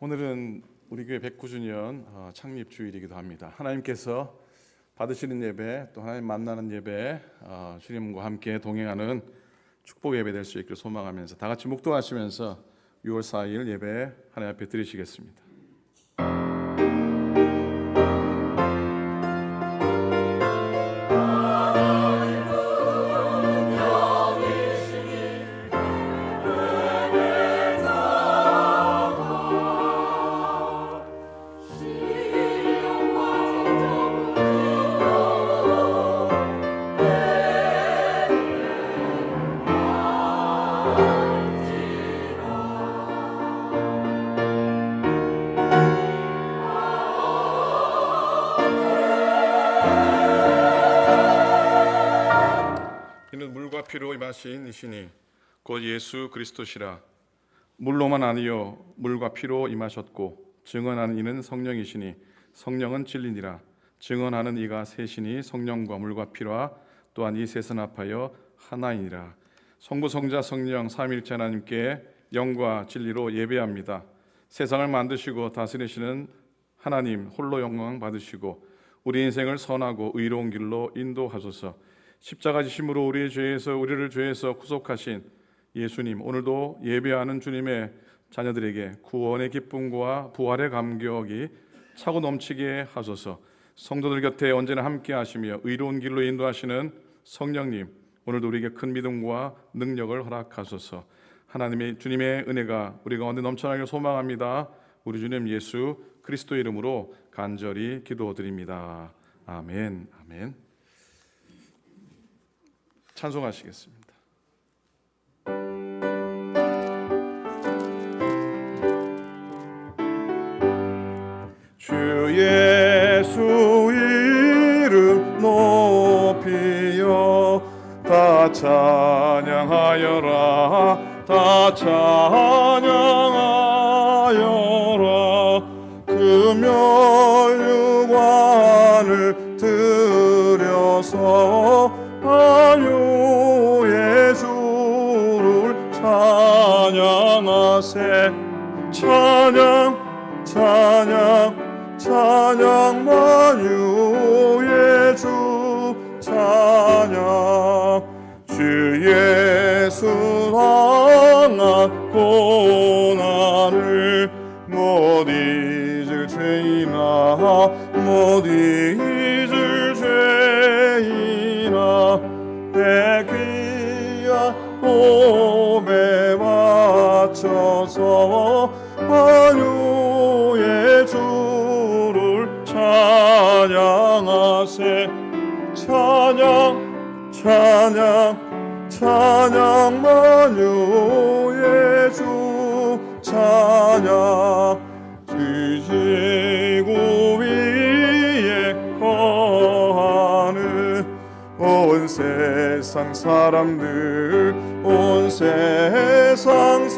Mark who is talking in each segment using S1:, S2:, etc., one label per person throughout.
S1: 오늘은 우리 교회 109주년 창립 주일이기도 합니다. 하나님께서 받으시는 예배, 또 하나님 만나는 예배, 주님과 함께 동행하는 축복 예배 될 수 있기를 소망하면서 다 같이 묵도하시면서 6월 4일 예배 하나님 앞에 드리시겠습니다. 이는 물과 피로 임하신 이시니 곧 예수 그리스도시라. 물로만 아니요 물과 피로 임하셨고 증언하는 이는 성령이시니 성령은 진리니라. 증언하는 이가 셋이니 성령과 물과 피와 또한 이 셋은 합하여 하나이니라. 성부 성자 성령 삼위일체 하나님께 영과 진리로 예배합니다. 세상을 만드시고 다스리시는 하나님 홀로 영광 받으시고 우리 인생을 선하고 의로운 길로 인도하소서. 십자가 지심으로 우리를 죄에서 구속하신 예수님, 오늘도 예배하는 주님의 자녀들에게 구원의 기쁨과 부활의 감격이 차고 넘치게 하소서. 성도들 곁에 언제나 함께 하시며 의로운 길로 인도하시는 성령님, 오늘도 우리에게 큰 믿음과 능력을 허락하소서. 하나님의 주님의 은혜가 우리 가운데 넘쳐나길 소망합니다. 우리 주님 예수 그리스도의 이름으로 간절히 기도드립니다. 아멘. 아멘. 찬송하시겠습니다. 주 예수 이름 높이여 다 찬양하여라. 다 찬양하여라. 금혈육관을 들여서 아유의 주를 찬양하세. 찬양 찬양 찬양 만유의 주 찬양. 주 예수 당한 고난을 못 잊을 죄이나 못 잊을 죄이나 내 귀한 몸에 맞춰서 만유의 주를 찬양하세. 찬양 찬양 찬양 만유의 주 찬양. 지지구 위에 거하는 온 세상 사람들, 온 세상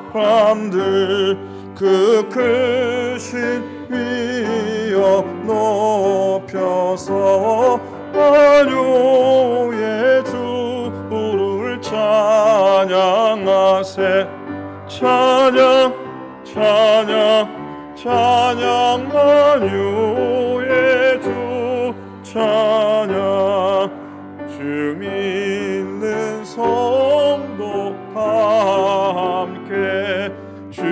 S1: 사람들, 그 크신 위여 높여서 만유의 주를 찬양하세. 찬양 찬양 찬양 만유의 주 찬양. 주 믿는 성도 다 함께 주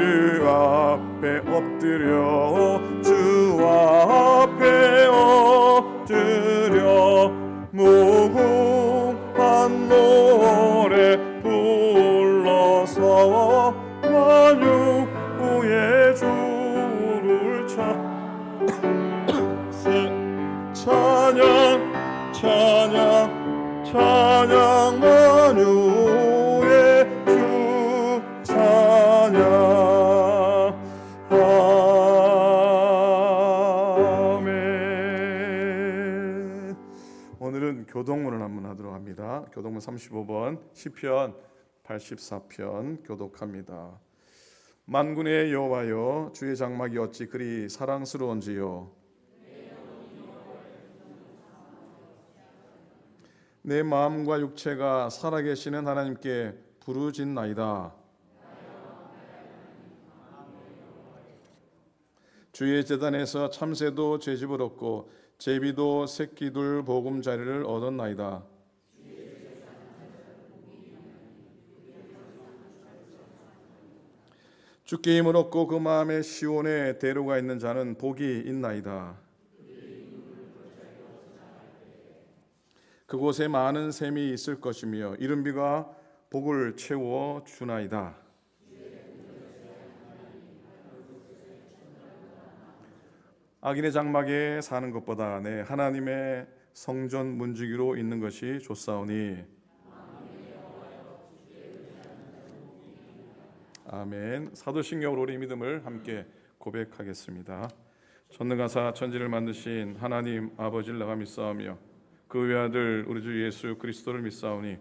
S1: 앞에 엎드려 주 앞에 엎드려 무궁한 노래 불러서 만유의 주를 찬양 찬양 찬양 만유의 주 찬양. 아멘. 오늘은 교독문을 한번 하도록 합니다. 교독문 35번 시편 84편 교독합니다. 만군의 여호와여, 주의 장막이 어찌 그리 사랑스러운지요. 내 마음과 육체가 살아계시는 하나님께 부르짖나이다. 주의 제단에서 참새도 제집을 얻고 제비도 새끼둘 보금자리를 얻었나이다. 주께 힘을 얻고 그 마음에 시온에 대로가 있는 자는 복이 있나이다. 그곳에 많은 샘이 있을 것이며 이른 비가 복을 채워 주나이다. 악인의 장막에 사는 것보다 내 하나님의 성전 문지기로 있는 것이 좋사오니. 아멘. 사도신경으로 우리 믿음을 함께 고백하겠습니다. 전능하사 천지를 만드신 하나님 아버지를 내가 믿사오며 그 외아들 우리 주 예수 그리스도를 믿사오니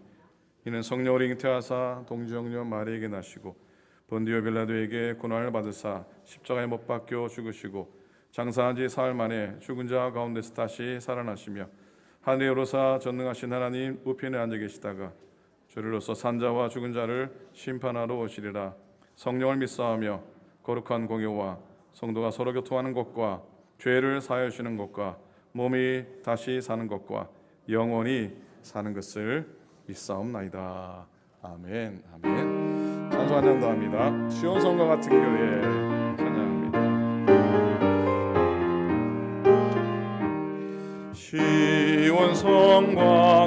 S1: 이는 성령으로 잉태하사 동정녀 마리에게 나시고 본디오 빌라도에게 고난을 받으사 십자가에 못 박혀 죽으시고 장사한 지 사흘 만에 죽은 자 가운데서 다시 살아나시며 하늘에 오르사 전능하신 하나님 우편에 앉아 계시다가 주를로서 산자와 죽은 자를 심판하러 오시리라. 성령을 믿사오며 거룩한 공예와 성도가 서로 교통하는 것과 죄를 사하여 주시는 것과 몸이 다시 사는 것과 영원히 사는 것을 믿사옵나이다. 아멘. 아멘. 찬송 찬양합니다. 시온성과 같은 교회 찬양합니다. 시온성과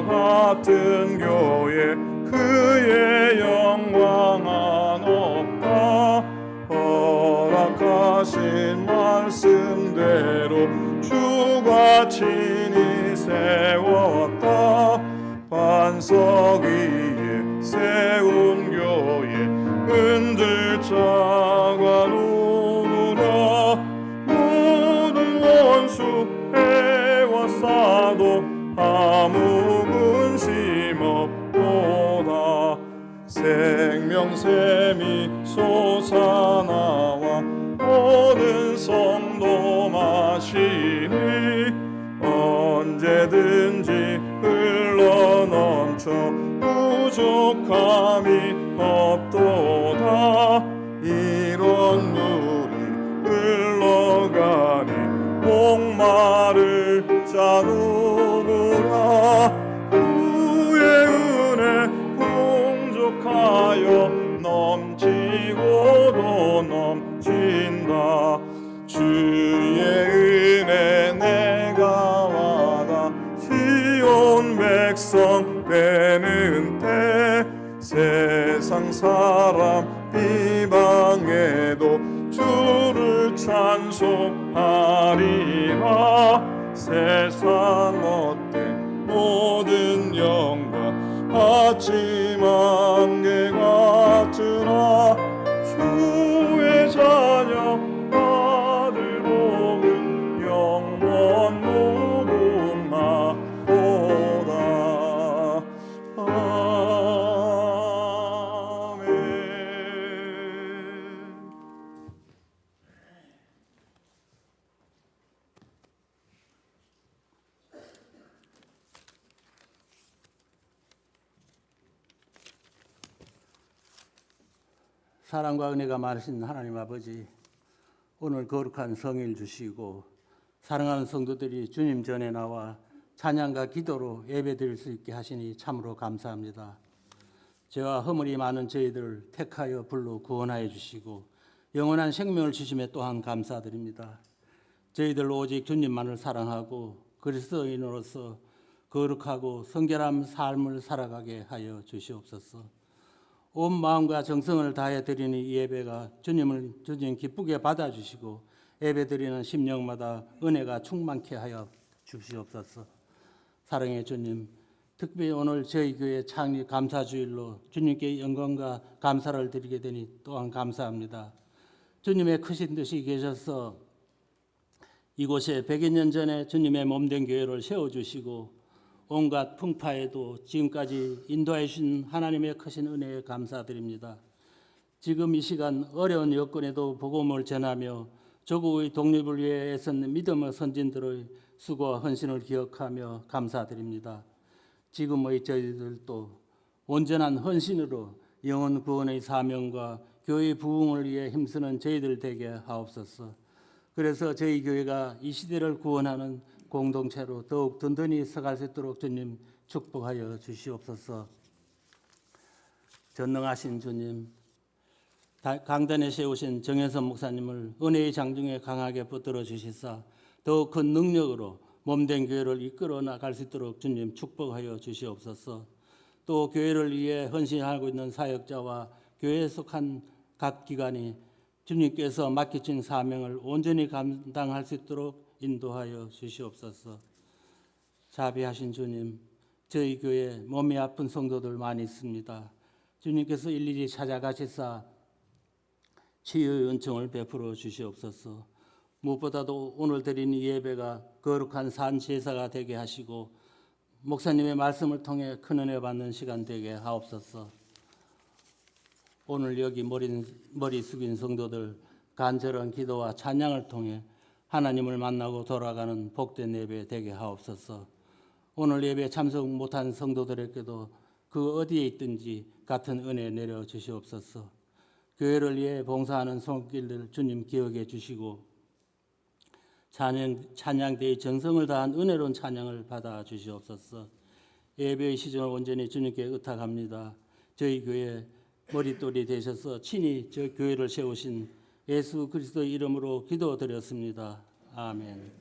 S1: 같은 교회 그의 영광은 없다. 허락하신 말씀대로 주가 친히 세웠다. 반석 위에 세운 교회 흔들 자가 누구라. 모든 원수 해왔사도 아무 근심 없도다. 생명샘이 솟아나와 모든 성도 마시니 언제든지 흘러넘쳐 부족함이 없도다. 이런 물이 흘러가니 목마를 자 누구라. 주의 은혜 풍족하여 넘치고도 넘친다. 주의 은혜 내가 와가 시온 백성 되는 때 세상 사람 비방해도 주를 찬송하리라. 세상 못된 모든 영광 아침 안개 같으나 주의 자녀 아들 복은 영원 무궁하도다. 아멘.
S2: 사랑과 은혜가 많으신 하나님 아버지, 오늘 거룩한 성일 주시고 사랑하는 성도들이 주님 전에 나와 찬양과 기도로 예배드릴 수 있게 하시니 참으로 감사합니다. 죄와 허물이 많은 저희들을 택하여 불러 구원하여 주시고 영원한 생명을 주심에 또한 감사드립니다. 저희들 오직 주님만을 사랑하고 그리스도인으로서 거룩하고 성결한 삶을 살아가게 하여 주시옵소서. 온 마음과 정성을 다해 드리는 이 예배가 주님 기쁘게 받아주시고 예배 드리는 심령마다 은혜가 충만케 하여 주시옵소서. 사랑의 주님, 특별히 오늘 저희 교회 창립 감사주일로 주님께 영광과 감사를 드리게 되니 또한 감사합니다. 주님의 크신 뜻이 계셔서 이곳에 100여 년 전에 주님의 몸된 교회를 세워주시고 온갖 풍파에도 지금까지 인도해 주신 하나님의 크신 은혜에 감사드립니다. 지금 이 시간 어려운 여건에도 복음을 전하며 조국의 독립을 위해 애쓴 믿음의 선진들의 수고와 헌신을 기억하며 감사드립니다. 지금의 저희들도 온전한 헌신으로 영혼 구원의 사명과 교회 부흥을 위해 힘쓰는 저희들 되게 하옵소서. 그래서 저희 교회가 이 시대를 구원하는 공동체로 더욱 든든히 서갈 수 있도록 주님 축복하여 주시옵소서. 전능하신 주님, 강단에 세우신 정혜선 목사님을 은혜의 장중에 강하게 붙들어 주시사 더욱 큰 능력으로 몸된 교회를 이끌어 나갈 수 있도록 주님 축복하여 주시옵소서. 또 교회를 위해 헌신하고 있는 사역자와 교회에 속한 각 기관이 주님께서 맡기신 사명을 온전히 감당할 수 있도록 인도하여 주시옵소서. 자비하신 주님, 저희 교회 몸이 아픈 성도들 많이 있습니다. 주님께서 일일이 찾아가시사 치유의 은총을 베풀어 주시옵소서. 무엇보다도 오늘 드리는 예배가 거룩한 산 제사가 되게 하시고 목사님의 말씀을 통해 큰 은혜 받는 시간 되게 하옵소서. 오늘 여기 머리 숙인 성도들 간절한 기도와 찬양을 통해 하나님을 만나고 돌아가는 복된 예배 되게 하옵소서. 오늘 예배에 참석 못한 성도들에게도 그 어디에 있든지 같은 은혜 내려 주시옵소서. 교회를 위해 봉사하는 손길들 주님 기억해 주시고 찬양대의 정성을 다한 은혜로운 찬양을 받아 주시옵소서. 예배의 시즌을 온전히 주님께 의탁합니다. 저희 교회 머릿돌이 되셔서 친히 저 교회를 세우신 예수 그리스도의 이름으로 기도드렸습니다. 아멘.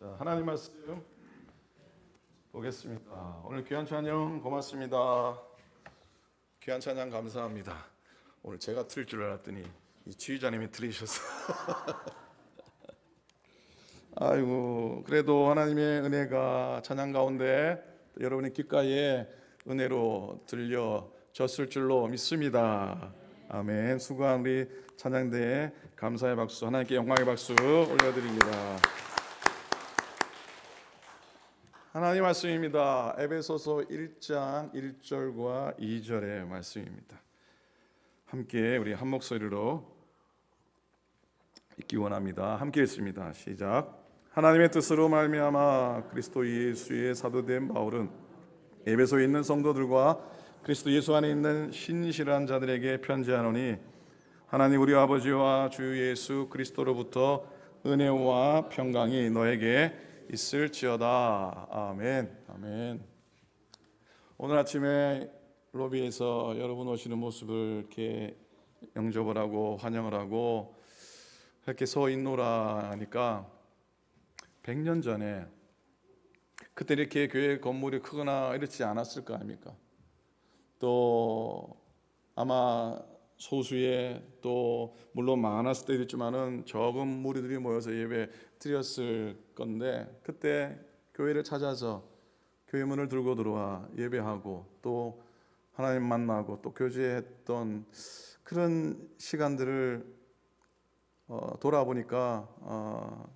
S1: 자, 하나님 말씀 보겠습니다. 오늘 귀한 찬양 고맙습니다. 귀한 찬양 감사합니다. 오늘 제가 틀 줄 알았더니 이 지휘자님이 틀리셔서 아이고, 그래도 하나님의 은혜가 찬양 가운데 여러분의 귓가에 은혜로 들려졌을 줄로 믿습니다. 아멘. 수고한 우리 찬양대에 감사의 박수, 하나님께 영광의 박수 올려드립니다. 하나님 말씀입니다. 에베소서 1장 1절과 2절의 말씀입니다. 함께 우리 한 목소리로 읽기 원합니다. 함께 읽습니다. 시작. 하나님의 뜻으로 말미암아 그리스도 예수의 사도된 바울은 에베소에 있는 성도들과 그리스도 예수 안에 있는 신실한 자들에게 편지하노니 하나님 우리 아버지와 주 예수 그리스도로부터 은혜와 평강이 너에게 있을지어다. 아멘. 아멘. 오늘 아침에 로비에서 여러분 오시는 모습을 이렇게 영접을 하고 환영을 하고 이렇게 서 있노라 하니까 100년 전에 그때 이렇게 교회 건물이 크거나 이렇지 않았을 거 아닙니까? 또 아마 소수의 또 물론 많았을 때도 있지만은 적은 무리들이 모여서 예배 드렸을 건데 그때 교회를 찾아서 교회 문을 들고 들어와 예배하고 또 하나님 만나고 또 교제했던 그런 시간들을 돌아보니까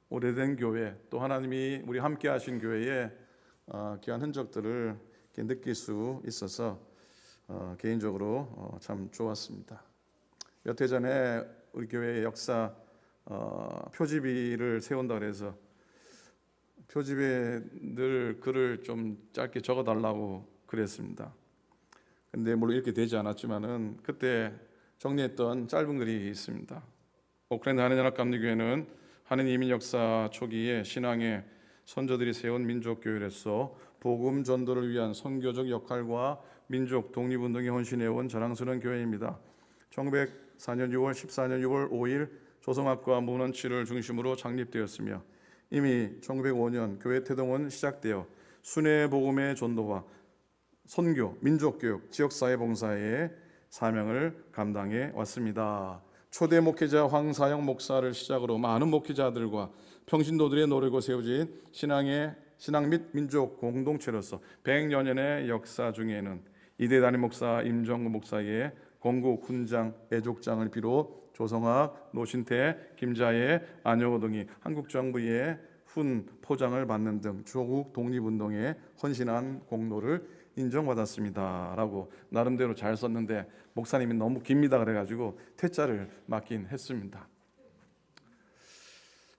S1: 오래된 교회 또 하나님이 우리 함께 하신 교회에 귀한 흔적들을 이렇게 느낄 수 있어서 개인적으로 참 좋았습니다. 몇 해 전에 우리 교회의 역사 표지비를 세운다 그래서 표지비에 늘 글을 좀 짧게 적어달라고 그랬습니다. 근데 물론 이렇게 되지 않았지만은 그때 정리했던 짧은 글이 있습니다. 오클랜드 한인연합감리교회는 한인 이민 역사 초기에 신앙의 선조들이 세운 민족교회로서 복음 전도를 위한 선교적 역할과 민족 독립운동에 헌신해온 자랑스러운 교회입니다. 1904년 6월 14년 6월 5일 조성학과 문헌치를 중심으로 창립되었으며 이미 1905년 교회 태동은 시작되어 순회 복음의 전도와 선교, 민족교육, 지역사회 봉사의 사명을 감당해 왔습니다. 초대 목회자 황사영 목사를 시작으로 많은 목회자들과 평신도들의 노력으로 세워진 신앙 및 민족 공동체로서 100여년의 역사 중에는 이대 담임 목사 임정구 목사의 건국 훈장 애족장을 비롯 조성학, 노신태, 김자예, 안효호 등이 한국 정부의 훈 포장을 받는 등 조국 독립운동에 헌신한 공로를 인정받았습니다 라고 나름대로 잘 썼는데 목사님이 너무 깁니다 그래가지고 퇴짜를 맡긴 했습니다.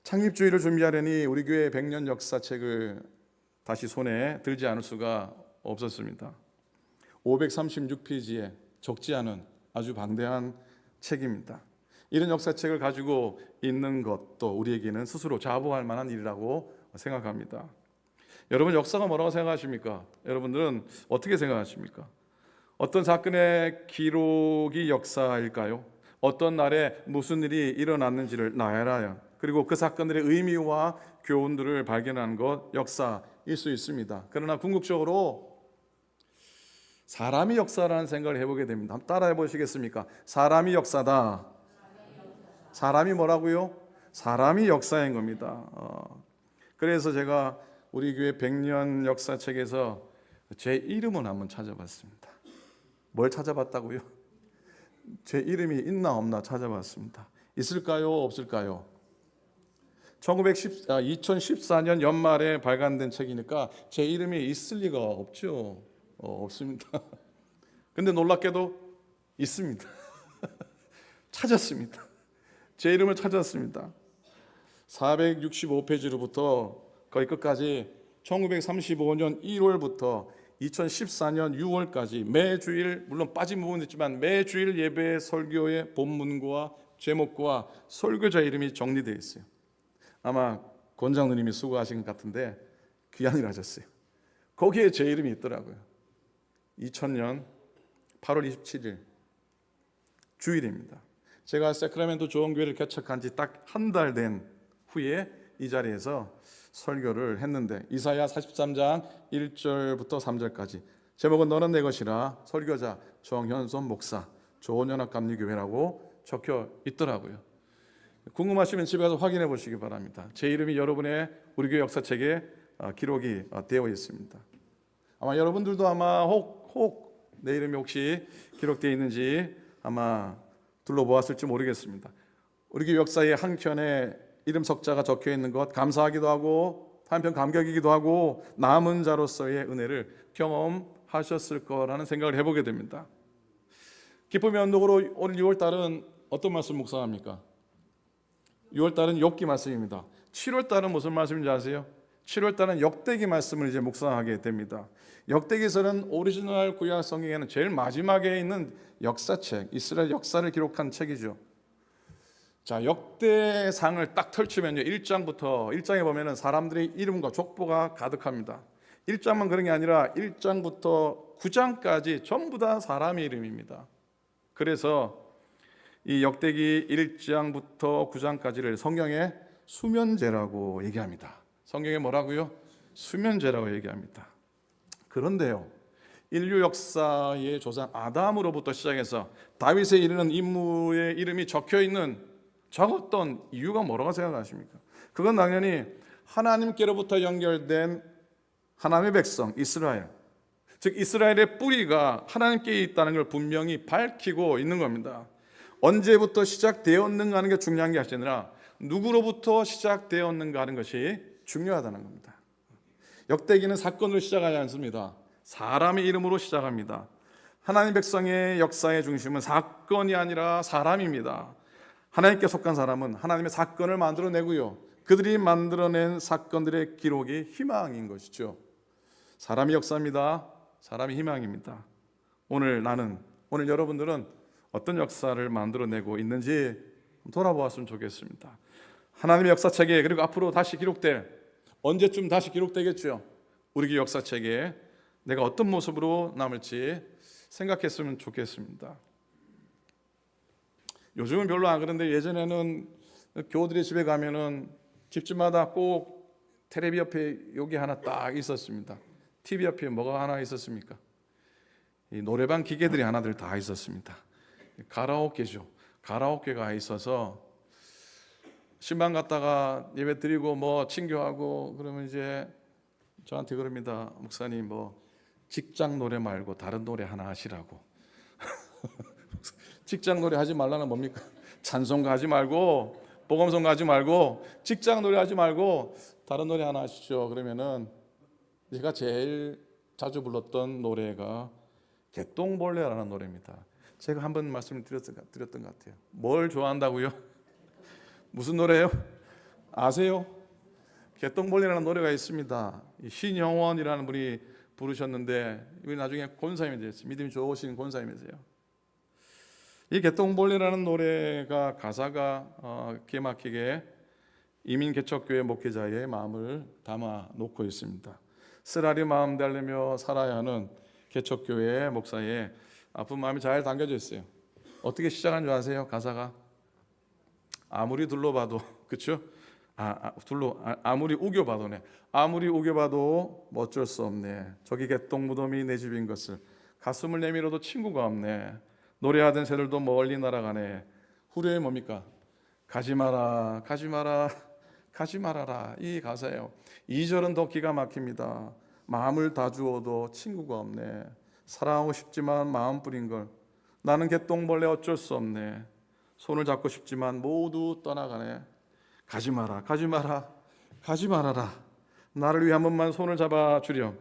S1: 창립주의를 준비하려니 우리 교회 100년 역사책을 다시 손에 들지 않을 수가 없었습니다. 536페이지에 적지 않은 아주 방대한 책입니다. 이런 역사책을 가지고 있는 것도 우리에게는 스스로 자부할 만한 일이라고 생각합니다. 여러분 역사가 뭐라고 생각하십니까? 여러분들은 어떻게 생각하십니까? 어떤 사건의 기록이 역사일까요? 어떤 날에 무슨 일이 일어났는지를 나열하여 그리고 그 사건들의 의미와 교훈들을 발견하는 것 역사일 수 있습니다. 그러나 궁극적으로 사람이 역사라는 생각을 해보게 됩니다. 한번 따라해 보시겠습니까? 사람이 역사다. 사람이 뭐라고요? 사람이 역사인 겁니다. 그래서 제가 우리 교회 100년 역사책에서 제 이름을 한번 찾아봤습니다. 뭘 찾아봤다고요? 제 이름이 있나 없나 찾아봤습니다. 있을까요? 없을까요? 2014년 연말에 발간된 책이니까 제 이름이 있을 리가 없죠. 없습니다. 근데 놀랍게도 있습니다. 찾았습니다. 제 이름을 찾았습니다. 465페이지로부터 거의 끝까지 1935년 1월부터 2014년 6월까지 매주일, 물론 빠진 부분도 있지만 매주일 예배 설교의 본문과 제목과 설교자 이름이 정리되어 있어요. 아마 권장님이 수고하신 것 같은데 귀한 일 하셨어요. 거기에 제 이름이 있더라고요. 2000년 8월 27일 주일입니다. 제가 세크라멘토 좋은교회를 개척한 지 딱 한 달 된 후에 이 자리에서 설교를 했는데 이사야 43장 1절부터 3절까지 제목은 너는 내 것이라, 설교자 정현손 목사, 조원연합감리교회라고 적혀 있더라고요. 궁금하시면 집에 가서 확인해 보시기 바랍니다. 제 이름이 여러분의 우리 교회 역사책에 기록이 되어 있습니다. 아마 여러분들도 아마 혹 내 이름이 혹시 기록되어 있는지 아마 둘러보았을지 모르겠습니다. 우리 교회 역사의 한켠에 이름 석자가 적혀 있는 것 감사하기도 하고 한편 감격이기도 하고 남은 자로서의 은혜를 경험하셨을 거라는 생각을 해보게 됩니다. 기쁨의 언덕으로 오늘 6월달은 어떤 말씀 묵상합니까? 6월달은 욥기 말씀입니다. 7월달은 무슨 말씀인지 아세요? 7월달은 역대기 말씀을 이제 묵상하게 됩니다. 역대기서는 오리지널 구약 성경에는 제일 마지막에 있는 역사책, 이스라엘 역사를 기록한 책이죠. 자, 역대상을 딱 펼치면요, 1장에 보면은 사람들의 이름과 족보가 가득합니다. 1장만 그런 게 아니라 1장부터 9장까지 전부 다 사람의 이름입니다. 그래서 이 역대기 1장부터 9장까지를 성경의 수면제라고 얘기합니다. 성경에 뭐라고요? 수면제라고 얘기합니다. 그런데요, 인류 역사의 조상 아담으로부터 시작해서 다윗에 이르는 인물의 이름이 적혀 있는 적었던 이유가 뭐라고 생각하십니까? 그건 당연히 하나님께로부터 연결된 하나님의 백성 이스라엘, 즉 이스라엘의 뿌리가 하나님께 있다는 걸 분명히 밝히고 있는 겁니다. 언제부터 시작되었는가 하는 게 중요한 게 아니라 누구로부터 시작되었는가 하는 것이 중요하다는 겁니다. 역대기는 사건으로 시작하지 않습니다. 사람의 이름으로 시작합니다. 하나님 백성의 역사의 중심은 사건이 아니라 사람입니다. 하나님께 속한 사람은 하나님의 사건을 만들어내고요, 그들이 만들어낸 사건들의 기록이 희망인 것이죠. 사람이 역사입니다. 사람이 희망입니다. 오늘 여러분들은 어떤 역사를 만들어내고 있는지 돌아보았으면 좋겠습니다. 하나님의 역사책에, 그리고 앞으로 다시 기록될, 언제쯤 다시 기록되겠죠, 우리 교회 역사책에 내가 어떤 모습으로 남을지 생각했으면 좋겠습니다. 요즘은 별로 안 그런데 예전에는 교우들의 집에 가면은 집집마다 꼭 텔레비 옆에 여기 하나 딱 있었습니다. TV 옆에 뭐가 하나 있었습니까? 이 노래방 기계들이 하나들 다 있었습니다. 가라오케죠. 가라오케가 있어서 신방 갔다가 예배 드리고 뭐 친교하고 그러면 이제 저한테 그럽니다. 목사님 뭐 직장 노래 말고 다른 노래 하나 하시라고. 직장 노래 하지 말라는 뭡니까? 찬송가 하지 말고 복음성가 하지 말고 직장 노래 하지 말고 다른 노래 하나 하시죠. 그러면은 제가 제일 자주 불렀던 노래가 개똥벌레라는 노래입니다. 제가 한번 말씀을 드렸던 것 같아요. 뭘 좋아한다고요? 무슨 노래예요? 아세요? 개똥벌레라는 노래가 있습니다. 신영원이라는 분이 부르셨는데 이분이 나중에 권사님이 됐어요. 믿음이 좋으신 권사님이세요. 이 개똥벌레라는 노래가 가사가 기가 막히게 이민개척교회 목회자의 마음을 담아 놓고 있습니다. 쓰라리 마음 달래며 살아야 하는 개척교회 목사의 아픈 마음이 잘 담겨져 있어요. 어떻게 시작한 줄 아세요? 가사가 아무리 둘러봐도, 그렇죠? 아무리 우겨봐도네. 아무리 우겨봐도 어쩔 수 없네. 저기 개똥 무덤이 내 집인 것을 가슴을 내밀어도 친구가 없네. 노래하던 새들도 멀리 날아가네. 후렴이 뭡니까? 가지 마라, 가지 마라, 가지 말아라. 이 가사예요. 2절은 더 기가 막힙니다. 마음을 다 주어도 친구가 없네. 사랑하고 싶지만 마음 뿌린 걸 나는 개똥벌레 어쩔 수 없네. 손을 잡고 싶지만 모두 떠나가네. 가지 마라, 가지 마라, 가지 말아라. 나를 위해 한 번만 손을 잡아 주렴.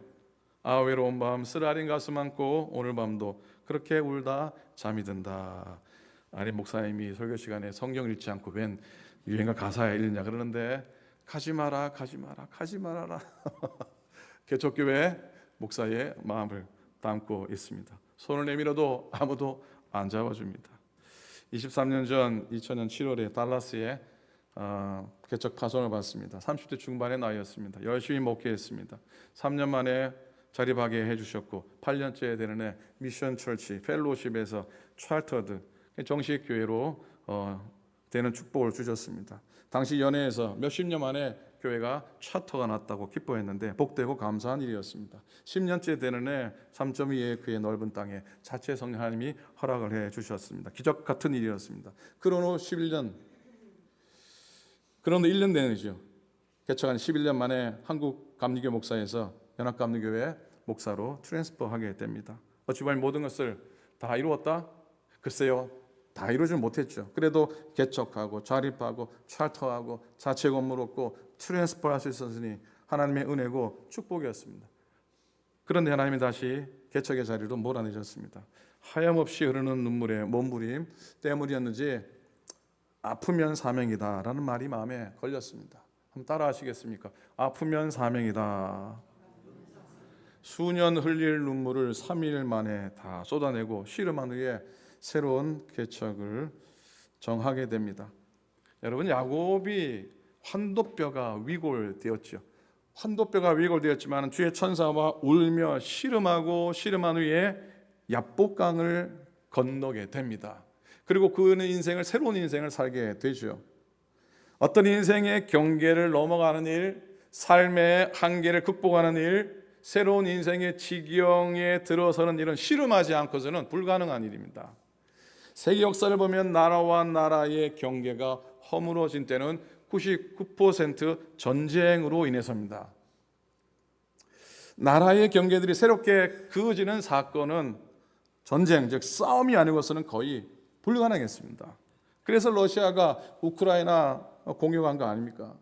S1: 아 외로운 밤 쓰라린 가슴 안고 오늘 밤도 그렇게 울다 잠이 든다. 아니 목사님이 설교 시간에 성경 읽지 않고 웬 유행가 가사야 읽느냐 그러는데 가지 마라 가지 마라 가지 말아라. 개척교회 목사의 마음을 담고 있습니다. 손을 내밀어도 아무도 안 잡아줍니다. 23년 전 2000년 7월에 달라스에 개척 파송을 받습니다. 30대 중반의 나이였습니다. 열심히 목회했습니다. 3년 만에 자립하게 해주셨고 8년째 되는 해 미션 철치 펠로십에서 찰터드 정식 교회로 되는 축복을 주셨습니다. 당시 연회에서 몇십 년 만에 교회가 차터가 났다고 기뻐했는데 복되고 감사한 일이었습니다. 10년째 되는 해 3.2에이크의 넓은 땅에 자체 성령 하나님이 허락을 해 주셨습니다. 기적 같은 일이었습니다. 그런 후 11년, 그런 후 1년 되는이죠. 개척한 11년 만에 한국 감리교 목사에서 연합감리교회 목사로 트랜스퍼하게 됩니다. 어찌 보면 모든 것을 다 이루었다? 글쎄요, 다 이루지 못했죠. 그래도 개척하고 자립하고 찰터하고 자체 건물 얻고 트랜스퍼할 수 있었으니 하나님의 은혜고 축복이었습니다. 그런데 하나님이 다시 개척의 자리로 몰아내셨습니다. 하염없이 흐르는 눈물의 몸부림 때문이었는지 아프면 사명이다 라는 말이 마음에 걸렸습니다. 한번 따라 하시겠습니까? 아프면 사명이다. 수년 흘릴 눈물을 3일 만에 다 쏟아내고 씨름한 후에 새로운 개척을 정하게 됩니다. 여러분, 야곱이 환도뼈가 위골되었죠. 환도뼈가 위골되었지만 주의 천사와 울며 씨름하고 씨름한 후에 야복강을 건너게 됩니다. 그리고 그는 새로운 인생을 살게 되죠. 어떤 인생의 경계를 넘어가는 일, 삶의 한계를 극복하는 일, 새로운 인생의 지경에 들어서는 일은 씨름하지 않고서는 불가능한 일입니다. 세계 역사를 보면 나라와 나라의 경계가 허물어진 때는 99% 전쟁으로 인해서입니다. 나라의 경계들이 새롭게 그어지는 사건은 전쟁, 즉 싸움이 아니고서는 거의 불가능했습니다. 그래서 러시아가 우크라이나 공격한 거 아닙니까?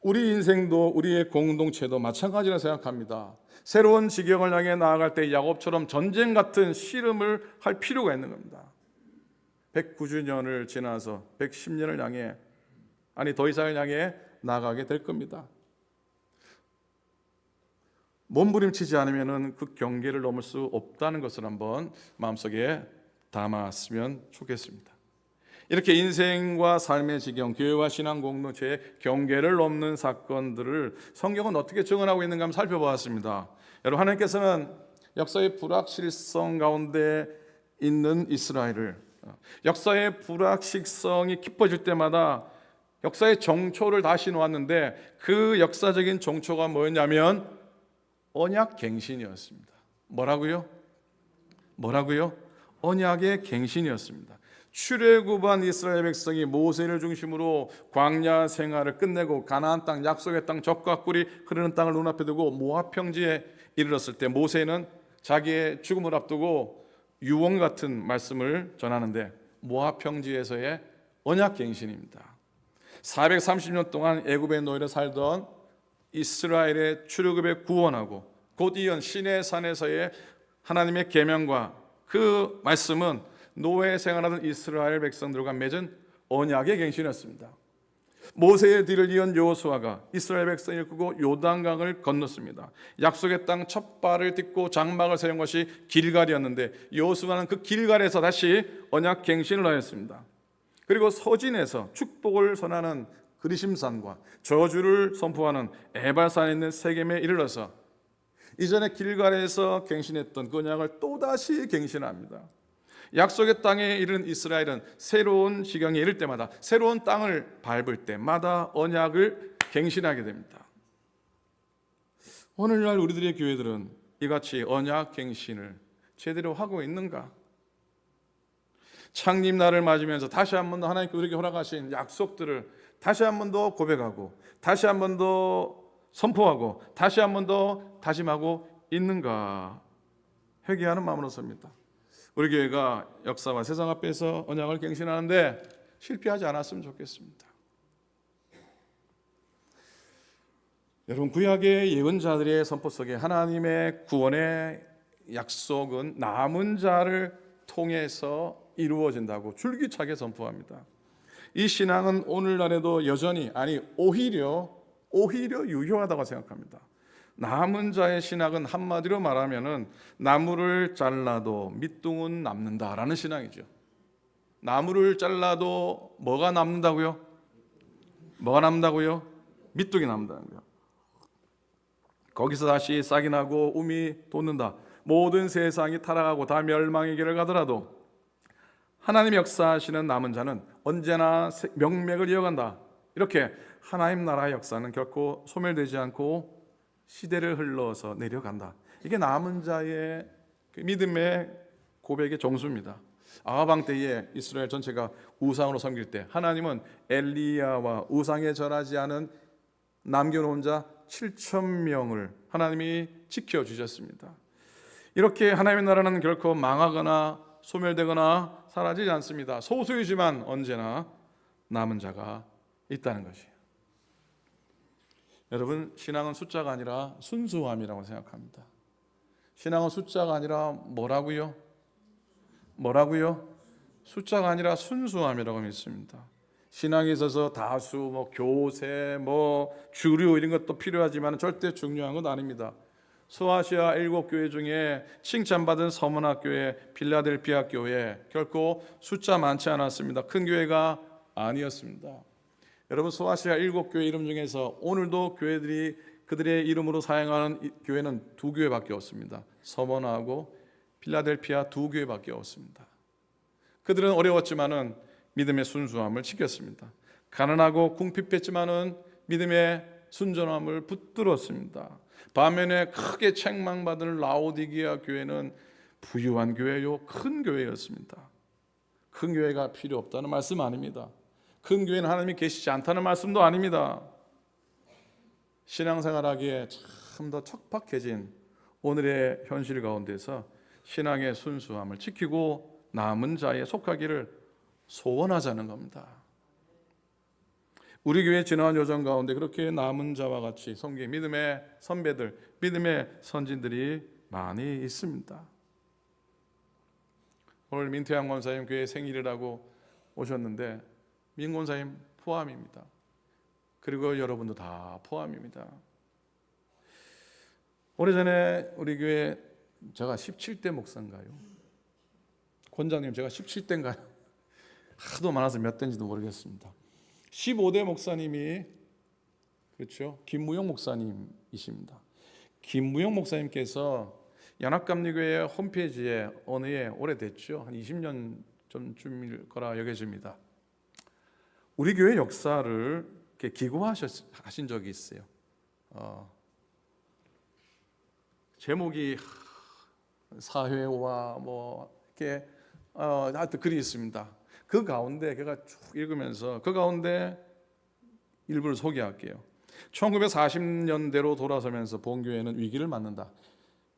S1: 우리 인생도 우리의 공동체도 마찬가지라 생각합니다. 새로운 지경을 향해 나아갈 때 야곱처럼 전쟁 같은 씨름을 할 필요가 있는 겁니다. 109주년을 지나서 110년을 향해, 아니 더 이상을 향해 나아가게 될 겁니다. 몸부림치지 않으면 그 경계를 넘을 수 없다는 것을 한번 마음속에 담았으면 좋겠습니다. 이렇게 인생과 삶의 지경, 교회와 신앙 공동체의 경계를 넘는 사건들을 성경은 어떻게 증언하고 있는가 한번 살펴보았습니다. 여러분, 하나님께서는 역사의 불확실성 가운데 있는 이스라엘을, 역사의 불확실성이 깊어질 때마다 역사의 정초를 다시 놓았는데 그 역사적인 정초가 뭐였냐면 언약 갱신이었습니다. 뭐라고요? 언약의 갱신이었습니다. 출애굽한 이스라엘 백성이 모세를 중심으로 광야 생활을 끝내고 가나안 땅, 약속의 땅, 젖과 꿀이 흐르는 땅을 눈앞에 두고 모압 평지에 이르렀을 때 모세는 자기의 죽음을 앞두고 유언 같은 말씀을 전하는데 모압 평지에서의 언약 갱신입니다. 430년 동안 애굽의 노예로 살던 이스라엘의 출애굽에 구원하고 곧 이은 시내산에서의 하나님의 계명과 그 말씀은 노예 생활하던 이스라엘 백성들과 맺은 언약의 갱신이었습니다. 모세의 뒤를 이은 여호수아가 이스라엘 백성을 이끌고 요단강을 건넜습니다. 약속의 땅 첫 발을 딛고 장막을 세운 것이 길갈이었는데 여호수아는 그 길갈에서 다시 언약 갱신을 하였습니다. 그리고 서진에서 축복을 선하는 그리심산과 저주를 선포하는 에발산에 있는 세겜에 이르러서 이전에 길갈에서 갱신했던 그 언약을 또다시 갱신합니다. 약속의 땅에 이른 이스라엘은 새로운 지경에 이를 때마다, 새로운 땅을 밟을 때마다 언약을 갱신하게 됩니다. 오늘날 우리들의 교회들은 이같이 언약 갱신을 제대로 하고 있는가? 창립날을 맞으면서 다시 한 번 더 하나님께 우리에게 허락하신 약속들을 다시 한 번 더 고백하고 다시 한 번 더 선포하고 다시 한 번 더 다짐하고 있는가? 회개하는 마음으로서입니다. 우리 교회가 역사와 세상 앞에서 언약을 갱신하는데 실패하지 않았으면 좋겠습니다. 여러분, 구약의 예언자들의 선포 속에 하나님의 구원의 약속은 남은 자를 통해서 이루어진다고 줄기차게 선포합니다. 이 신앙은 오늘날에도 여전히, 아니 오히려 유효하다고 생각합니다. 남은 자의 신학은 한마디로 말하면은 나무를 잘라도 밑둥은 남는다라는 신앙이죠. 나무를 잘라도 뭐가 남는다고요? 뭐가 남는다고요? 밑둥이 남는다는 거예요. 거기서 다시 싹이 나고 움이 돋는다. 모든 세상이 타락하고 다 멸망의 길을 가더라도 하나님 역사하시는 남은 자는 언제나 명맥을 이어간다. 이렇게 하나님 나라의 역사는 결코 소멸되지 않고 시대를 흘러서 내려간다. 이게 남은 자의 믿음의 고백의 정수입니다. 아하방 때에 이스라엘 전체가 우상으로 섬길 때 하나님은 엘리야와 우상에 절하지 않은 남겨놓은 자 7,000명을 하나님이 지켜주셨습니다. 이렇게 하나님의 나라는 결코 망하거나 소멸되거나 사라지지 않습니다. 소수이지만 언제나 남은 자가 있다는 것이에요. 여러분, 신앙은 숫자가 아니라 순수함이라고 생각합니다. 신앙은 숫자가 아니라 뭐라고요? 숫자가 아니라 순수함이라고 믿습니다. 신앙에 있어서 다수, 교세, 주류 이런 것도 필요하지만 절대 중요한 건 아닙니다. 소아시아 7교회 중에 칭찬받은 서문학교회, 필라델피아 교회 결코 숫자 많지 않았습니다. 큰 교회가 아니었습니다. 여러분, 소아시아 7교회 이름 중에서 오늘도 교회들이 그들의 이름으로 사용하는 교회는 2교회밖에 없습니다. 서문하고 필라델피아 2교회밖에 없습니다. 그들은 어려웠지만은 믿음의 순수함을 지켰습니다. 가난하고 궁핍했지만은 믿음의 순전함을 붙들었습니다. 반면에 크게 책망받은 라오디게아 교회는 부유한 교회요, 큰 교회였습니다. 큰 교회가 필요 없다는 말씀 아닙니다. 큰 교회는 하나님이 계시지 않다는 말씀도 아닙니다. 신앙생활하기에 참 더 척박해진 오늘의 현실 가운데서 신앙의 순수함을 지키고 남은 자에 속하기를 소원하자는 겁니다. 우리 교회 지나온 여정 가운데 그렇게 남은 자와 같이 섬긴 믿음의 선배들, 믿음의 선진들이 많이 있습니다. 오늘 민태양 권사님 교회 생일이라고 오셨는데 민 권사님 포함입니다. 그리고 여러분도 다 포함입니다. 오래전에 우리 교회 제가 17대 목사인가요? 권장님 제가 17대인가요? 하도 많아서 몇 대인지도 모르겠습니다. 15대 목사님이 그렇죠, 김무영 목사님이십니다. 김무영 목사님께서 연합감리교회 홈페이지에 어느 해 오래됐죠, 한 20년 전쯤일 거라 여겨집니다. 우리 교회 역사를 이렇게 기고하신 적이 있어요. 제목이 사회와 이렇게 하여튼 글이 있습니다. 그 가운데 제가 쭉 읽으면서 그 가운데 일부를 소개할게요. 1940년대로 돌아서면서 본교회는 위기를 맞는다.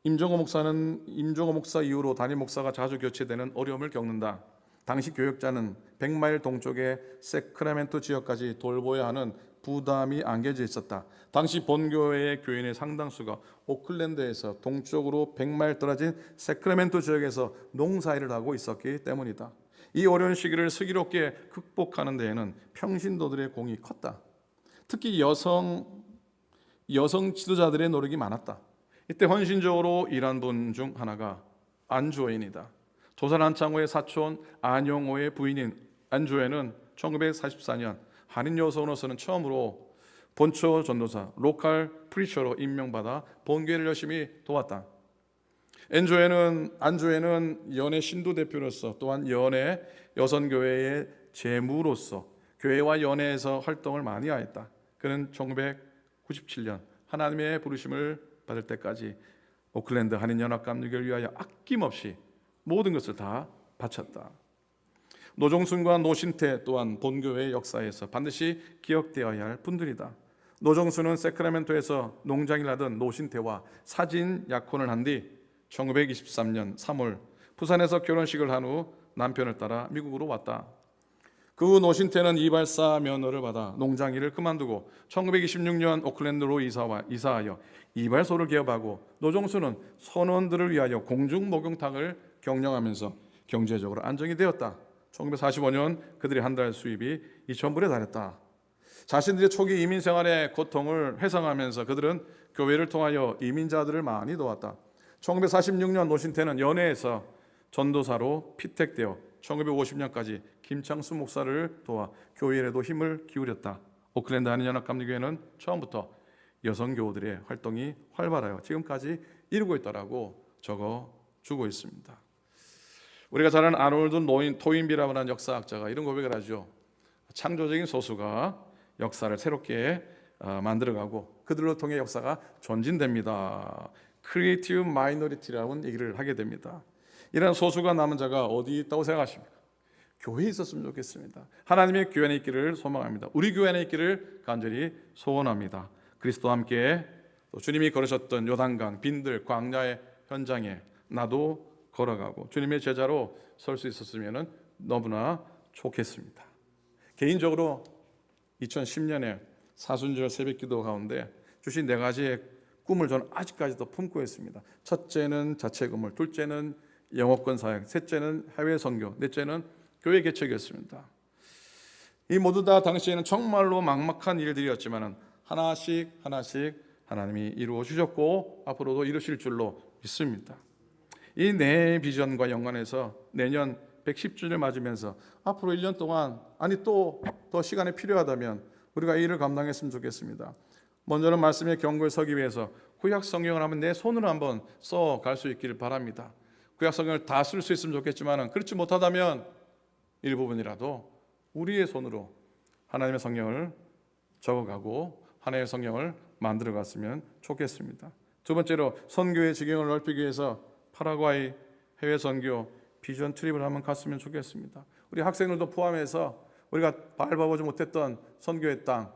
S1: 임종호 목사 이후로 담임 목사가 자주 교체되는 어려움을 겪는다. 당시 교역자는 100마일 동쪽의 세크라멘토 지역까지 돌보야 하는 부담이 안겨져 있었다. 당시 본교회의 교인의 상당수가 오클랜드에서 동쪽으로 100마일 떨어진 세크라멘토 지역에서 농사일을 하고 있었기 때문이다. 이 어려운 시기를 슬기롭게 극복하는 데에는 평신도들의 공이 컸다. 특히 여성 지도자들의 노력이 많았다. 이때 헌신적으로 일한 분 중 하나가 안주호인이다. 조선 한창호의 사촌 안용호의 부인인 안주호는 1944년 한인 여성으로서는 처음으로 본초 전도사, 로컬 프리처로 임명받아 본교회를 열심히 도왔다. 안주회는 연애 신도 대표로서 또한 연애 여선교회의 제무로서 교회와 연애에서 활동을 많이 하였다. 그는 1997년 하나님의 부르심을 받을 때까지 오클랜드 한인연합감리교를 위하여 아낌없이 모든 것을 다 바쳤다. 노종순과 노신태 또한 본교회의 역사에서 반드시 기억되어야 할 분들이다. 노종순은 세크라멘토에서 농장일 하던 노신태와 사진 약혼을 한 뒤 1923년 3월 부산에서 결혼식을 한 후 남편을 따라 미국으로 왔다. 그 후 노신태는 이발사 면허를 받아 농장일을 그만두고 1926년 오클랜드로 이사하여 이발소를 개업하고 노종수는 선원들을 위하여 공중 목욕탕을 경영하면서 경제적으로 안정이 되었다. 1945년 그들의 한 달 수입이 2,000불에 달했다. 자신들의 초기 이민 생활의 고통을 회상하면서 그들은 교회를 통하여 이민자들을 많이 도왔다. 1946년 노신태는 연해에서 전도사로 피택되어 1950년까지 김창수 목사를 도와 교회 일에도 힘을 기울였다. 오클랜드 한인연합감리교회는 처음부터 여성교우들의 활동이 활발하여 지금까지 이루고 있다라고 적어주고 있습니다. 우리가 잘 아는 아놀드 토인비라고 하는 역사학자가 이런 고백을 하죠. 창조적인 소수가 역사를 새롭게 만들어가고 그들로 통해 역사가 전진됩니다. 크리에이티브 마이너리티라는 얘기를 하게 됩니다. 이런 소수가 남은 자가 어디 있다고 생각하십니까? 교회에 있었으면 좋겠습니다. 하나님의 교회 안에 있기를 소망합니다. 우리 교회 안에 있기를 간절히 소원합니다. 그리스도와 함께 또 주님이 걸으셨던 요단강, 빈들, 광야의 현장에 나도 걸어가고 주님의 제자로 설 수 있었으면 너무나 좋겠습니다. 개인적으로 2010년에 사순절 새벽기도 가운데 주신 4가지의 꿈을 저는 아직까지도 품고 있습니다. 첫째는 자체 건물, 둘째는 영어권 사역, 셋째는 해외 선교, 넷째는 교회 개척이었습니다. 이 모두 다 당시에는 정말로 막막한 일들이었지만 하나씩 하나님이 이루어 주셨고 앞으로도 이루실 줄로 믿습니다. 이 네 비전과 연관해서 내년 110주를 맞으면서 앞으로 1년 동안 또 더 시간이 필요하다면 우리가 이 일을 감당했으면 좋겠습니다. 먼저는 말씀의 경고에 서기 위해서 구약 성경을 한번 내 손으로 한번 써갈 수 있기를 바랍니다. 구약 성경을 다 쓸 수 있으면 좋겠지만 그렇지 못하다면 일부분이라도 우리의 손으로 하나님의 성경을 적어가고 하나님의 성경을 만들어갔으면 좋겠습니다. 두 번째로 선교의 지경을 넓히기 위해서 파라과이 해외 선교 비전 트립을 한번 갔으면 좋겠습니다. 우리 학생들도 포함해서 우리가 밟아보지 못했던 선교의 땅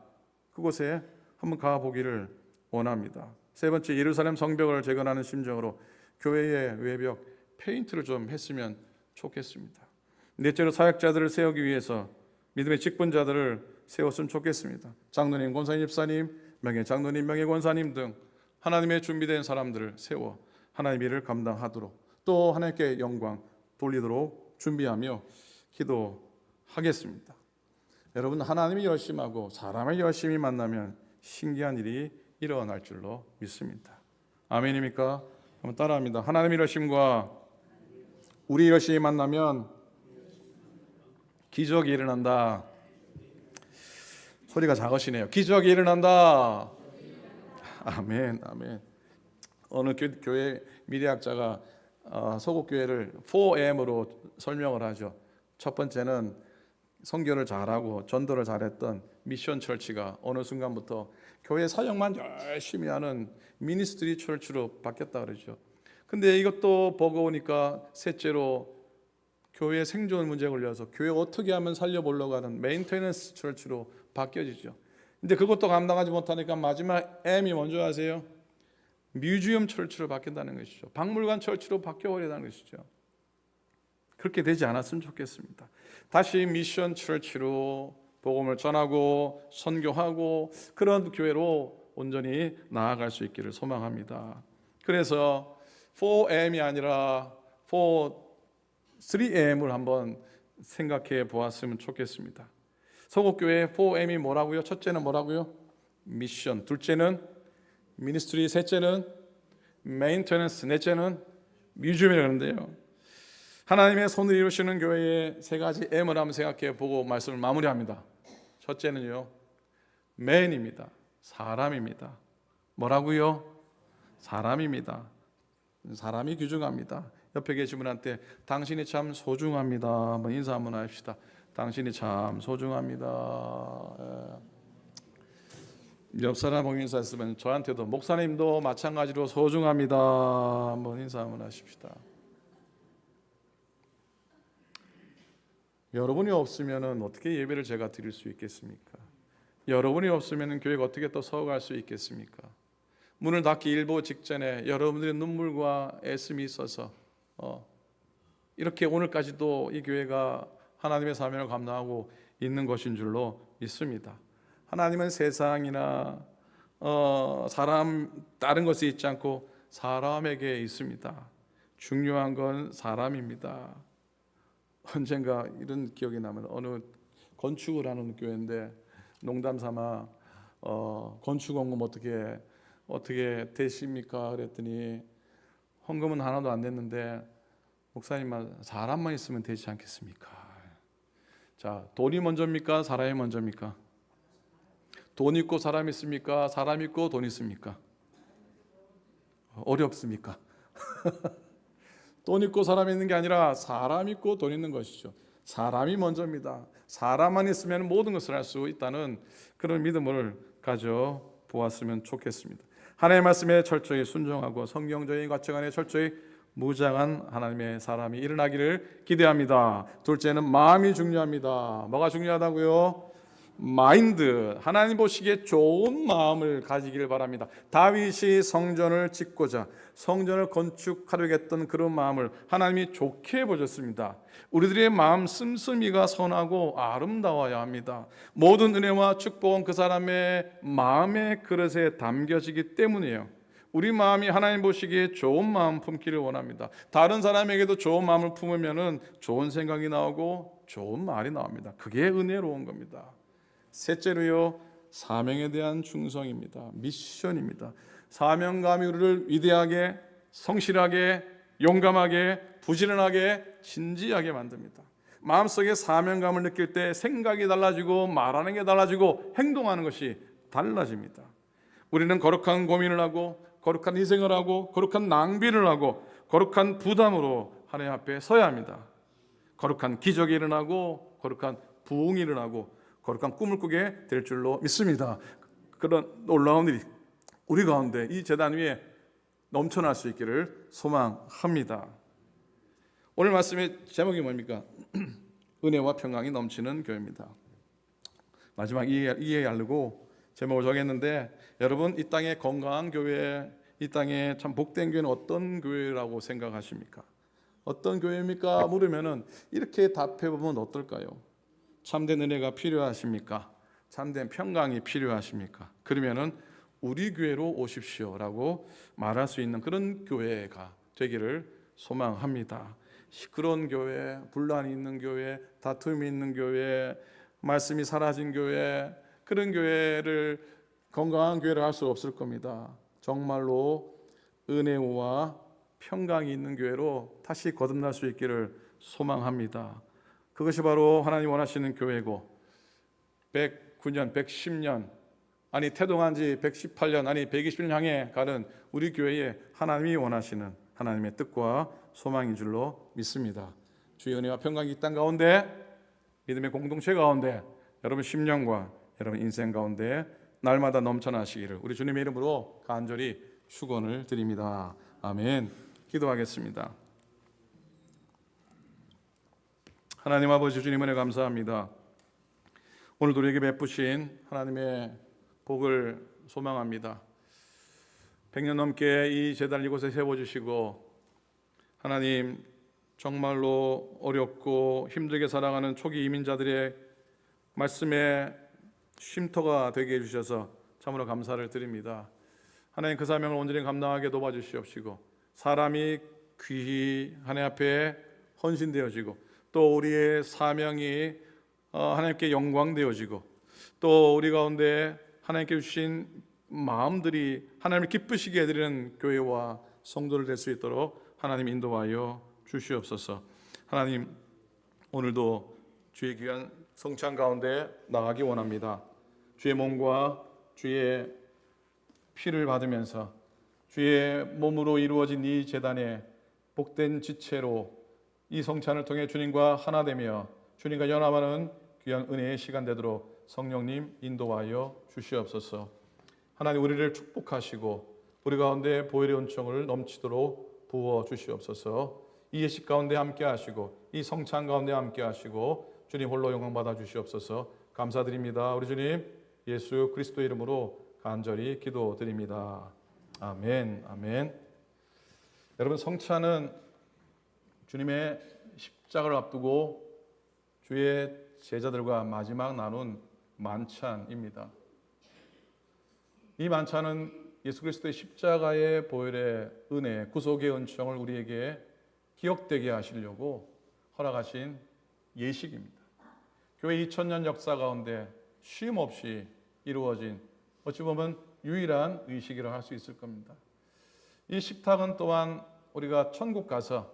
S1: 그곳에 한번 가보기를 원합니다. 세 번째, 예루살렘 성벽을 재건하는 심정으로 교회의 외벽 페인트를 좀 했으면 좋겠습니다. 넷째로 사역자들을 세우기 위해서 믿음의 직분자들을 세웠으면 좋겠습니다. 장로님, 권사님, 집사님, 명예 장로님, 명예 권사님 등 하나님의 준비된 사람들을 세워 하나님의 일을 감당하도록 또 하나님께 영광 돌리도록 준비하며 기도하겠습니다. 여러분, 하나님이 열심하고 사람을 열심히 만나면 신기한 일이 일어날 줄로 믿습니다. 아멘입니까? 한번 따라합니다. 하나님의 열심과 우리 열심히 만나면 기적이 일어난다. 소리가 작으시네요. 기적이 일어난다. 아멘, 아멘. 어느 교회 미래학자가 서국교회를 4M으로 설명을 하죠. 첫 번째는 선교를 잘하고 전도를 잘했던 미션 철치가 어느 순간부터 교회 사역만 열심히 하는 미니스트리 철치로 바뀌었다 그러죠. 근데 이것도 버거우니까 셋째로 교회 생존 문제에 걸려서 교회 어떻게 하면 살려보려고 하는 메인테넌스 철치로 바뀌어지죠. 근데 그것도 감당하지 못하니까 마지막 M이 뭔지 아세요? 뮤지엄 철치로 바뀐다는 것이죠. 박물관 철치로 바뀌어버리다는 것이죠. 그렇게 되지 않았으면 좋겠습니다. 다시 미션 철치로 복음을 전하고 선교하고 그런 교회로 온전히 나아갈 수 있기를 소망합니다. 그래서 4M이 아니라 3M을 한번 생각해 보았으면 좋겠습니다. 서국교회 4M이 뭐라고요? 첫째는 뭐라고요? 미션, 둘째는 미니스트리, 셋째는 메인테넌스, 넷째는 뮤지엄이라는데요. 하나님의 손을 이루시는 교회의 3가지 M을 한번 생각해 보고 말씀을 마무리합니다. 첫째는요, 맨입니다. 사람입니다. 뭐라고요? 사람입니다. 사람이 귀중합니다. 옆에 계신 분한테 당신이 참 소중합니다. 한번 인사 한번 합시다. 당신이 참 소중합니다. 옆 사람 인사했으면 저한테도 목사님도 마찬가지로 소중합니다. 한번 인사 한번 하십시다. 여러분이 없으면 어떻게 예배를 제가 드릴 수 있겠습니까? 여러분이 없으면 교회가 어떻게 또 서갈 수 있겠습니까? 문을 닫기 일보 직전에 여러분들의 눈물과 애씀이 있어서 이렇게 오늘까지도 이 교회가 하나님의 사명을 감당하고 있는 것인 줄로 믿습니다. 하나님은 세상이나 사람 다른 것에 있지 않고 사람에게 있습니다. 중요한 건 사람입니다. 언젠가 이런 기억이 나면 어느 건축을 하는 교회인데 농담 삼아 건축원금 어떻게 되십니까? 그랬더니 헌금은 하나도 안 냈는데 목사님 사람만 있으면 되지 않겠습니까? 자, 돈이 먼저입니까? 사람이 먼저입니까? 돈 있고 사람 있습니까? 사람 있고 돈 있습니까? 어렵습니까? 돈 있고 사람 있는 게 아니라 사람 있고 돈 있는 것이죠. 사람이 먼저입니다. 사람만 있으면 모든 것을 할 수 있다는 그런 믿음을 가져 보았으면 좋겠습니다. 하나님의 말씀에 철저히 순종하고 성경적인 가치관에 철저히 무장한 하나님의 사람이 일어나기를 기대합니다. 둘째는 마음이 중요합니다. 뭐가 중요하다고요? 마인드, 하나님 보시기에 좋은 마음을 가지기를 바랍니다. 다윗이 성전을 짓고자 성전을 건축하려고 했던 그런 마음을 하나님이 좋게 보셨습니다. 우리들의 마음 씀씀이가 선하고 아름다워야 합니다. 모든 은혜와 축복은 그 사람의 마음의 그릇에 담겨지기 때문이에요. 우리 마음이 하나님 보시기에 좋은 마음 품기를 원합니다. 다른 사람에게도 좋은 마음을 품으면 좋은 생각이 나오고 좋은 말이 나옵니다. 그게 은혜로운 겁니다. 셋째로요, 사명에 대한 충성입니다. 미션입니다. 사명감이 우리를 위대하게, 성실하게, 용감하게, 부지런하게, 진지하게 만듭니다. 마음속에 사명감을 느낄 때 생각이 달라지고 말하는 게 달라지고 행동하는 것이 달라집니다. 우리는 거룩한 고민을 하고 거룩한 희생을 하고 거룩한 낭비를 하고 거룩한 부담으로 하나님 앞에 서야 합니다. 거룩한 기적이 일어나고 거룩한 부흥이 일어나고 거룩한 꿈을 꾸게 될 줄로 믿습니다. 그런 놀라운 일이 우리 가운데 이 제단 위에 넘쳐날 수 있기를 소망합니다. 오늘 말씀의 제목이 뭡니까? 은혜와 평강이 넘치는 교회입니다. 마지막 이해하려고 제목을 정했는데, 여러분 이 땅의 건강한 교회, 이 땅에 참 복된 교회는 어떤 교회라고 생각하십니까? 어떤 교회입니까? 물으면은 이렇게 답해보면 어떨까요? 참된 은혜가 필요하십니까? 참된 평강이 필요하십니까? 그러면은 우리 교회로 오십시오라고 말할 수 있는 그런 교회가 되기를 소망합니다. 시끄러운 교회, 분란이 있는 교회, 다툼이 있는 교회, 말씀이 사라진 교회, 그런 교회를 건강한 교회를 할 수 없을 겁니다. 정말로 은혜와 평강이 있는 교회로 다시 거듭날 수 있기를 소망합니다. 그것이 바로 하나님 원하시는 교회고, 109년, 110년, 아니 태동한 지 118년, 아니 120년 향해 가는 우리 교회에 하나님이 원하시는 하나님의 뜻과 소망인 줄로 믿습니다. 주의 은혜와 평강이 이 땅 가운데, 믿음의 공동체 가운데, 여러분 심령과 여러분 인생 가운데 날마다 넘쳐나시기를 우리 주님의 이름으로 간절히 축원을 드립니다. 아멘. 기도하겠습니다. 하나님 아버지, 주님 은혜 감사합니다. 오늘도 우리에게 베푸신 하나님의 복을 소망합니다. 100년 넘게 이 제단을 이곳에 세워주시고, 하나님 정말로 어렵고 힘들게 살아가는 초기 이민자들의 말씀에 쉼터가 되게 해주셔서 참으로 감사를 드립니다. 하나님 그 사명을 온전히 감당하게 도와주시옵시고, 사람이 귀히 하나님 앞에 헌신되어지고, 또 우리의 사명이 하나님께 영광되어지고, 또 우리 가운데 하나님께 주신 마음들이 하나님을 기쁘시게 해드리는 교회와 성도를 될 수 있도록 하나님 인도하여 주시옵소서. 하나님 오늘도 주의 귀한 성찬 가운데 나가기 원합니다. 주의 몸과 주의 피를 받으면서 주의 몸으로 이루어진 이 제단의 복된 지체로 이 성찬을 통해 주님과 하나 되며 주님과 연합하는 귀한 은혜의 시간 되도록 성령님 인도하여 주시옵소서. 하나님 우리를 축복하시고 우리 가운데 보혈의 은총을 넘치도록 부어 주시옵소서. 이 예식 가운데 함께 하시고 이 성찬 가운데 함께 하시고 주님 홀로 영광 받아 주시옵소서. 감사드립니다. 우리 주님 예수 그리스도 이름으로 간절히 기도드립니다. 아멘. 아멘. 여러분 성찬은 주님의 십자가를 앞두고 주의 제자들과 마지막 나눈 만찬입니다. 이 만찬은 예수 그리스도의 십자가의 보혈의 은혜, 구속의 은총을 우리에게 기억되게 하시려고 허락하신 예식입니다. 교회 2000년 역사 가운데 쉼 없이 이루어진 어찌 보면 유일한 의식이라 할 수 있을 겁니다. 이 식탁은 또한 우리가 천국 가서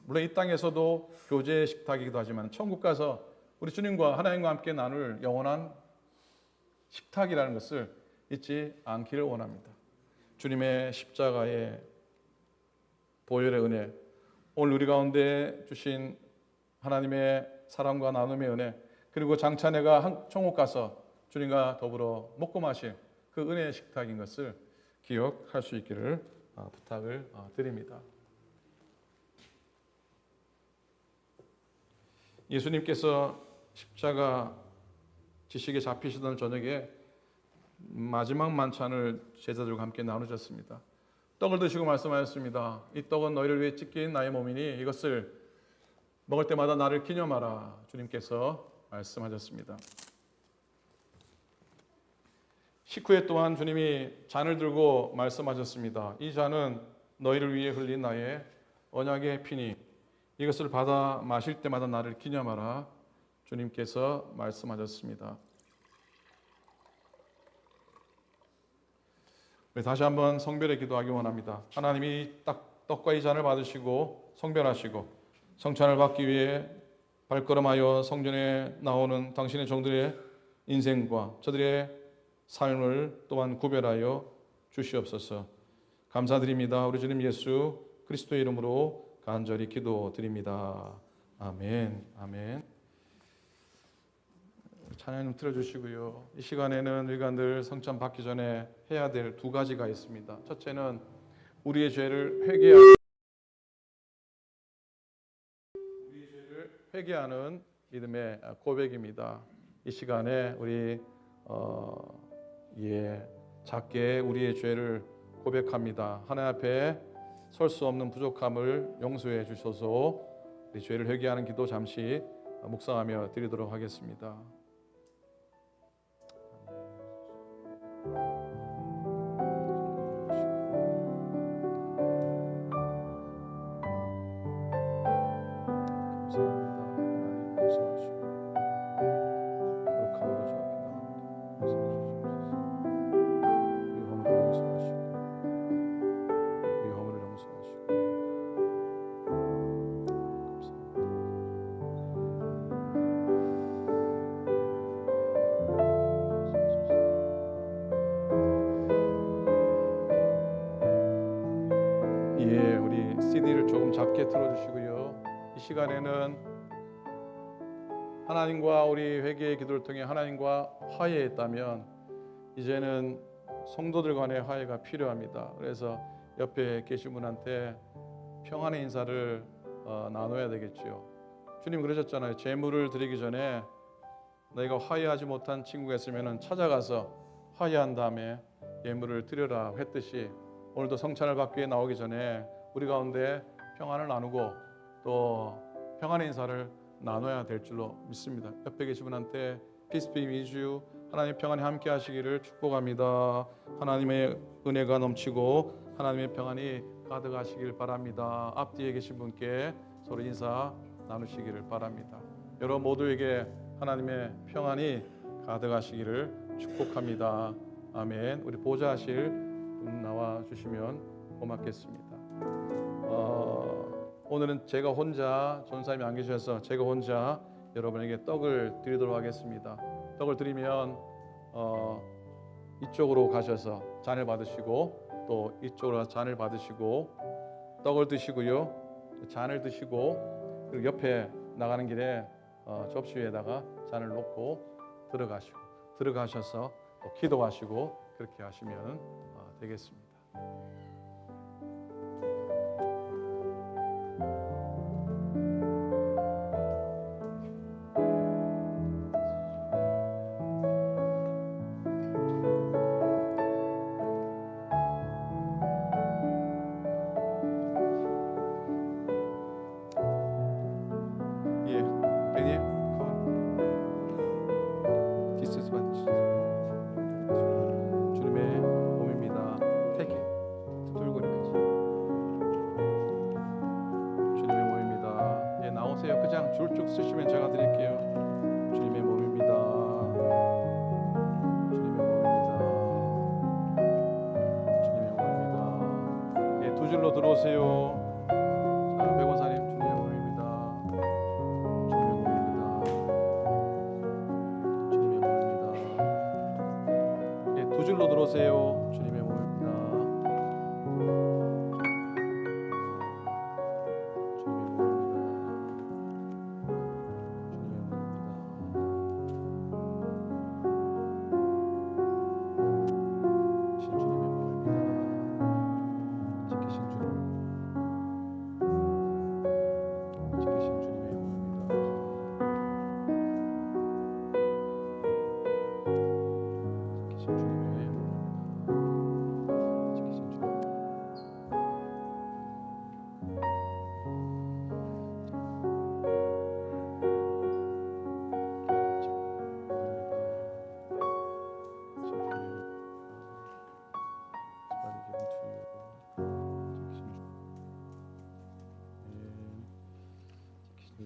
S1: 물론 이 땅에서도 교제 식탁이기도 하지만 천국 가서 우리 주님과 하나님과 함께 나눌 영원한 식탁이라는 것을 잊지 않기를 원합니다. 주님의 십자가의 보혈의 은혜, 오늘 우리 가운데 주신 하나님의 사랑과 나눔의 은혜, 그리고 장차내가 천국 가서 주님과 더불어 먹고 마실 그 은혜의 식탁인 것을 기억할 수 있기를 부탁을 드립니다. 예수님께서 십자가 지식에 잡히시던 저녁에 마지막 만찬을 제자들과 함께 나누셨습니다. 떡을 드시고 말씀하셨습니다. 이 떡은 너희를 위해 찢긴 나의 몸이니 이것을 먹을 때마다 나를 기념하라. 주님께서 말씀하셨습니다. 식후에 또한 주님이 잔을 들고 말씀하셨습니다. 이 잔은 너희를 위해 흘린 나의 언약의 피니 이것을 받아 마실 때마다 나를 기념하라. 주님께서 말씀하셨습니다. 다시 한번 성별의 기도하기 원합니다. 하나님이 떡과 이 잔을 받으시고 성별하시고 성찬을 받기 위해 발걸음하여 성전에 나오는 당신의 종들의 인생과 저들의 삶을 또한 구별하여 주시옵소서. 감사드립니다. 우리 주님 예수 그리스도의 이름으로 간절히 기도드립니다. 아멘. 아멘. 찬양 좀 틀어주시고요. 이 시간에는 우리가 늘 성찬 받기 전에 해야 될 두 가지가 있습니다. 첫째는 우리의 죄를 회개하는 믿음의 고백입니다. 이 시간에 우리 작게 우리의 죄를 고백합니다. 하나님 앞에 설 수 없는 부족함을 용서해 주셔서 우리 죄를 회개하는 기도 잠시 묵상하며 드리도록 하겠습니다. 우리 CD를 조금 작게 틀어주시고요. 이 시간에는 하나님과 우리 회개의 기도를 통해 하나님과 화해했다면 이제는 성도들 간의 화해가 필요합니다. 그래서 옆에 계신 분한테 평안의 인사를 나눠야 되겠죠. 주님 그러셨잖아요. 제물을 드리기 전에 너희가 화해하지 못한 친구가 있으면 찾아가서 화해한 다음에 예물을 드려라 했듯이 오늘도 성찬을 받기 위해 나오기 전에 우리 가운데 평안을 나누고 또 평안의 인사를 나눠야 될 줄로 믿습니다. 옆에 계신 분한테 Peace be with you. 하나님의 평안이 함께 하시기를 축복합니다. 하나님의 은혜가 넘치고 하나님의 평안이 가득하시길 바랍니다. 앞뒤에 계신 분께 서로 인사 나누시기를 바랍니다. 여러분 모두에게 하나님의 평안이 가득하시기를 축복합니다. 아멘. 우리 보좌하실 분 나와 주시면 고맙겠습니다. 오늘은 제가 혼자 전사님이 안 계셔서 제가 혼자 여러분에게 떡을 드리도록 하겠습니다. 떡을 드리면 이쪽으로 가셔서 잔을 받으시고 또 이쪽으로 가서 잔을 받으시고 떡을 드시고요. 잔을 드시고 그리고 옆에 나가는 길에 접시 위에다가 잔을 놓고 들어가셔서 또 기도하시고 그렇게 하시면 되겠습니다. 주님의 몸입니다. Take it. 줄로 들어오세요. 자, 백원사님 주님의 몸입니다. 주님의 몸입니다. 주님의 몸입니다. 예, 두 줄로 들어오세요. 주님의 몸입니다.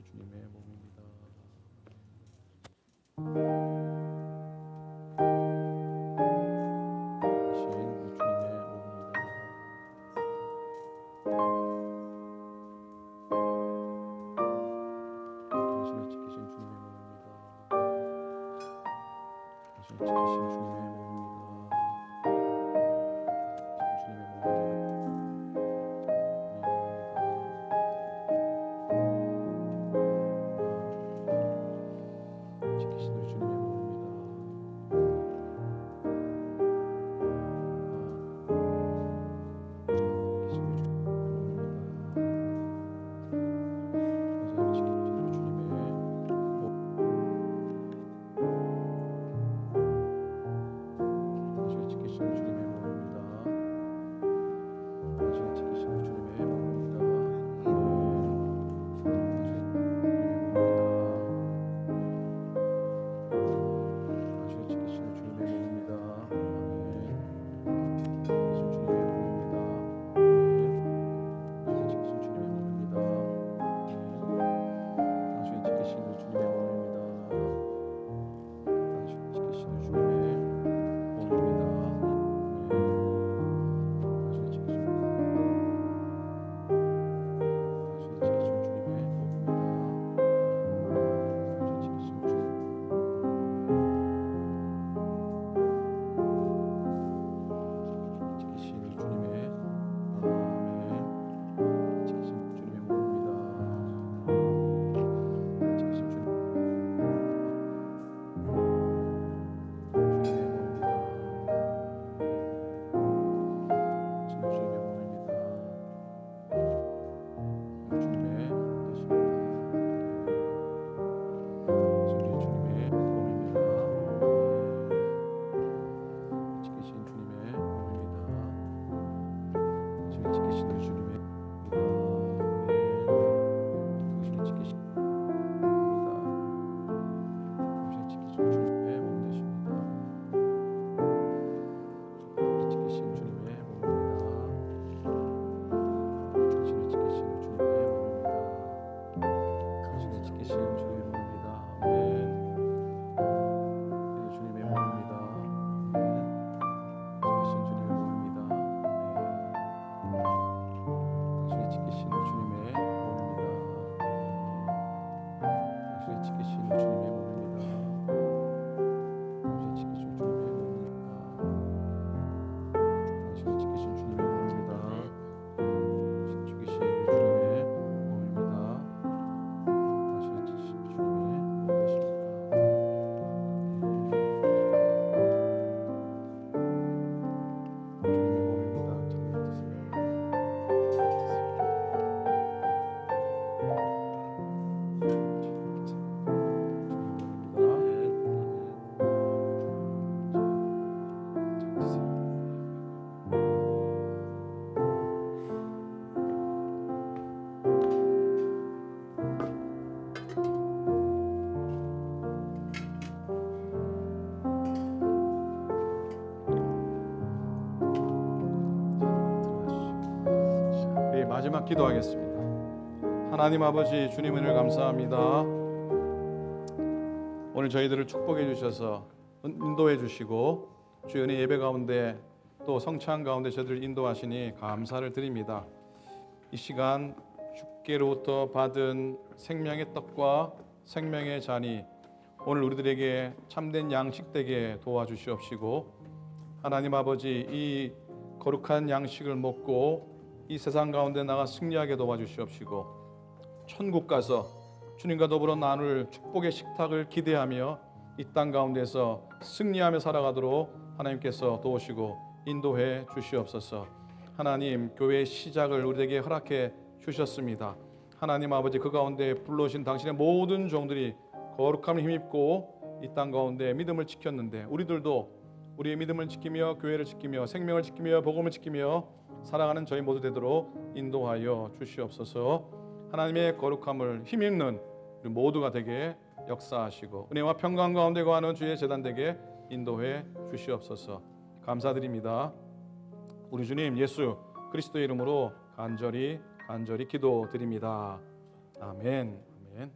S1: 주님의 몸입니다. 당신을 지키신 주님의 몸입니다. 당신을 지키신 주님의 몸입니다. 주님의 몸입니다. 마지막 기도하겠습니다. 하나님 아버지, 주님 은혜를 감사합니다. 오늘 저희들을 축복해 주셔서 인도해 주시고 주의 은혜 예배 가운데 또 성찬 가운데 저희들을 인도하시니 감사를 드립니다. 이 시간 주께로부터 받은 생명의 떡과 생명의 잔이 오늘 우리들에게 참된 양식 되게 도와주시옵시고, 하나님 아버지, 이 거룩한 양식을 먹고 이 세상 가운데 나가 승리하게 도와주시옵시고, 천국 가서 주님과 더불어 나눌 축복의 식탁을 기대하며 이 땅 가운데서 승리하며 살아가도록 하나님께서 도우시고 인도해 주시옵소서. 하나님, 교회의 시작을 우리에게 허락해 주셨습니다. 하나님 아버지, 그 가운데 불러오신 당신의 모든 종들이 거룩함을 힘입고 이 땅 가운데 믿음을 지켰는데, 우리들도 우리의 믿음을 지키며 교회를 지키며 생명을 지키며 복음을 지키며 살아가는 저희 모두 되도록 인도하여 주시옵소서. 하나님의 거룩함을 힘입는 우리 모두가 되게 역사하시고 은혜와 평강 가운데 거하는 주의 제단 되게 인도해 주시옵소서. 감사드립니다. 우리 주님 예수 그리스도의 이름으로 간절히 기도드립니다. 아멘. 아멘.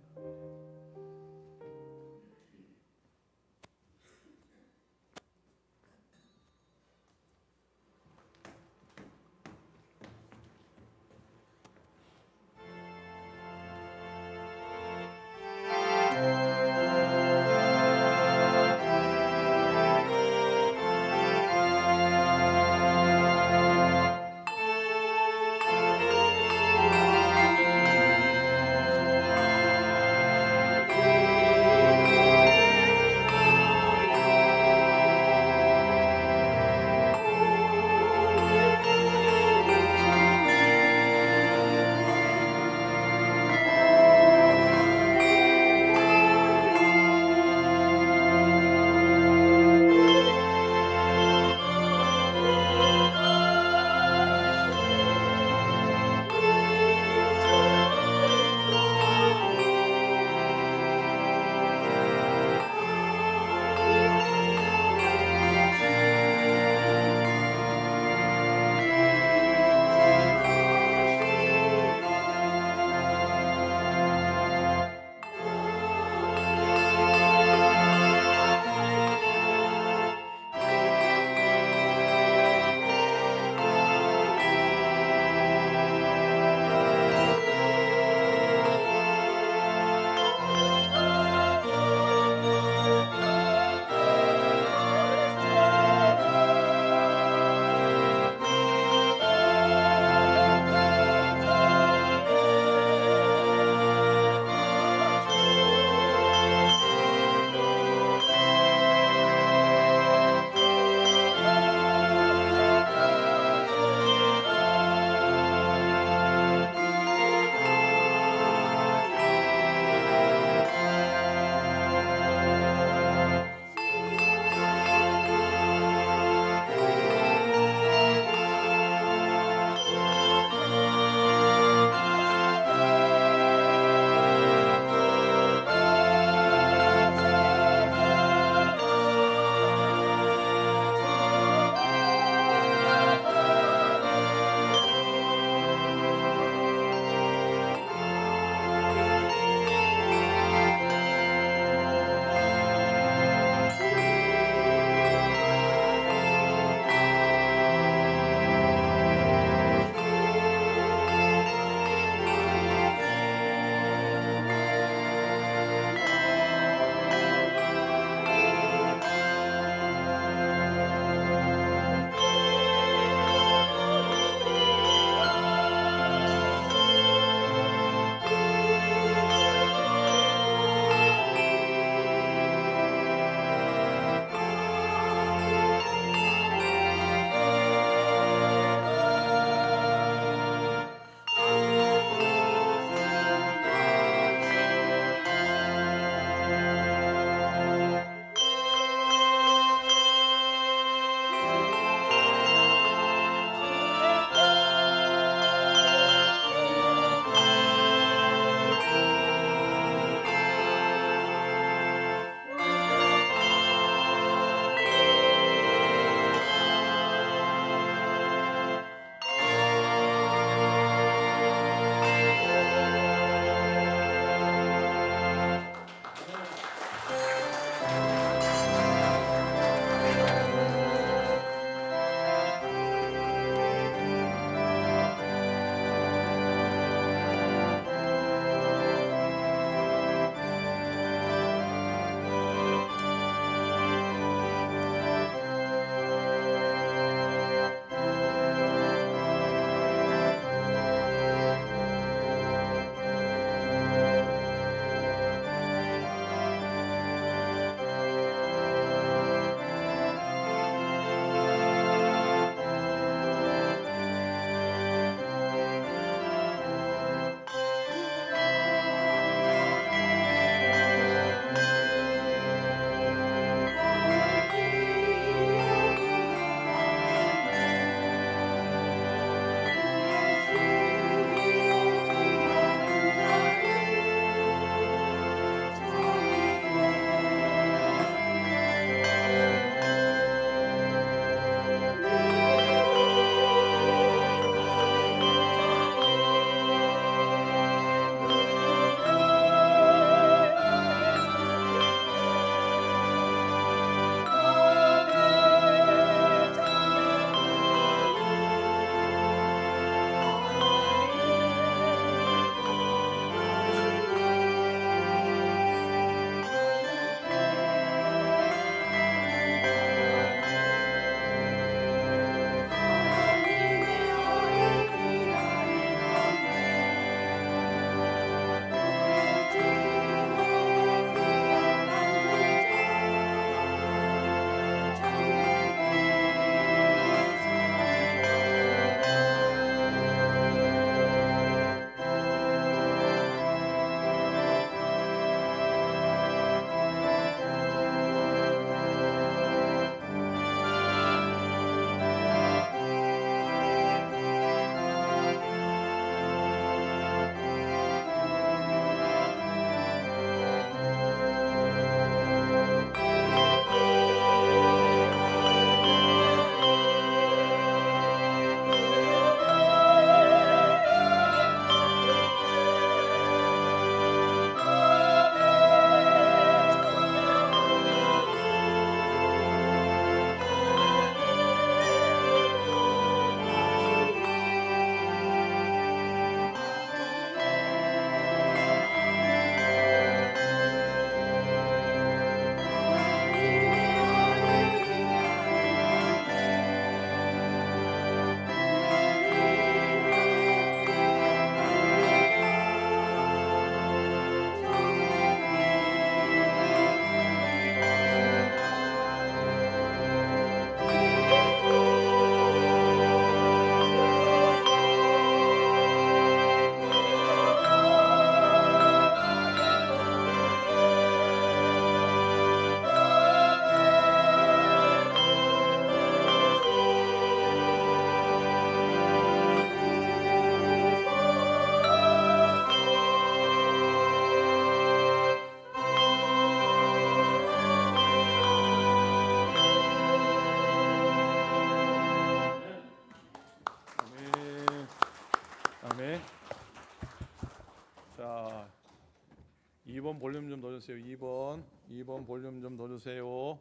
S1: 2번 볼륨 좀 넣어주세요. 2번 볼륨 좀 넣어주세요.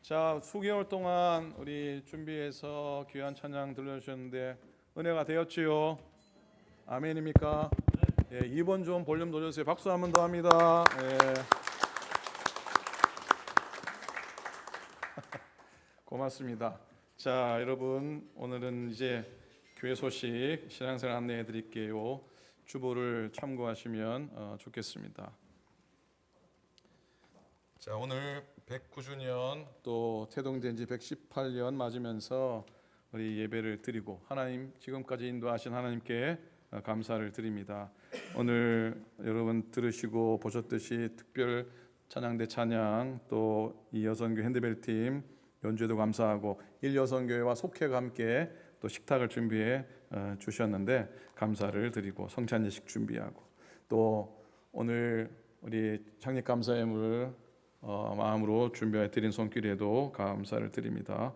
S1: 자, 수개월 동안 우리 준비해서 귀한 찬양 들려주셨는데 은혜가 되었지요? 아멘입니까? 예, 2번 좀 볼륨 넣어주세요. 박수 한 번 더 합니다. 예. 고맙습니다. 자, 여러분 오늘은 이제 교회 소식 신앙생활 안내해 드릴게요. 주보를 참고하시면 좋겠습니다. 자, 오늘 109주년 또 태동된 지 118년 맞으면서 우리 예배를 드리고 하나님 지금까지 인도하신 하나님께 감사를 드립니다. 오늘 여러분 들으시고 보셨듯이 특별 찬양대 찬양 또 이 여선교 핸드벨팀 연주에도 감사하고 일여선교회와 속회가 함께 또 식탁을 준비해 주셨는데 감사를 드리고 성찬 예식 준비하고 또 오늘 우리 창립 감사예물 마음으로 준비해 드린 손길에도 감사를 드립니다.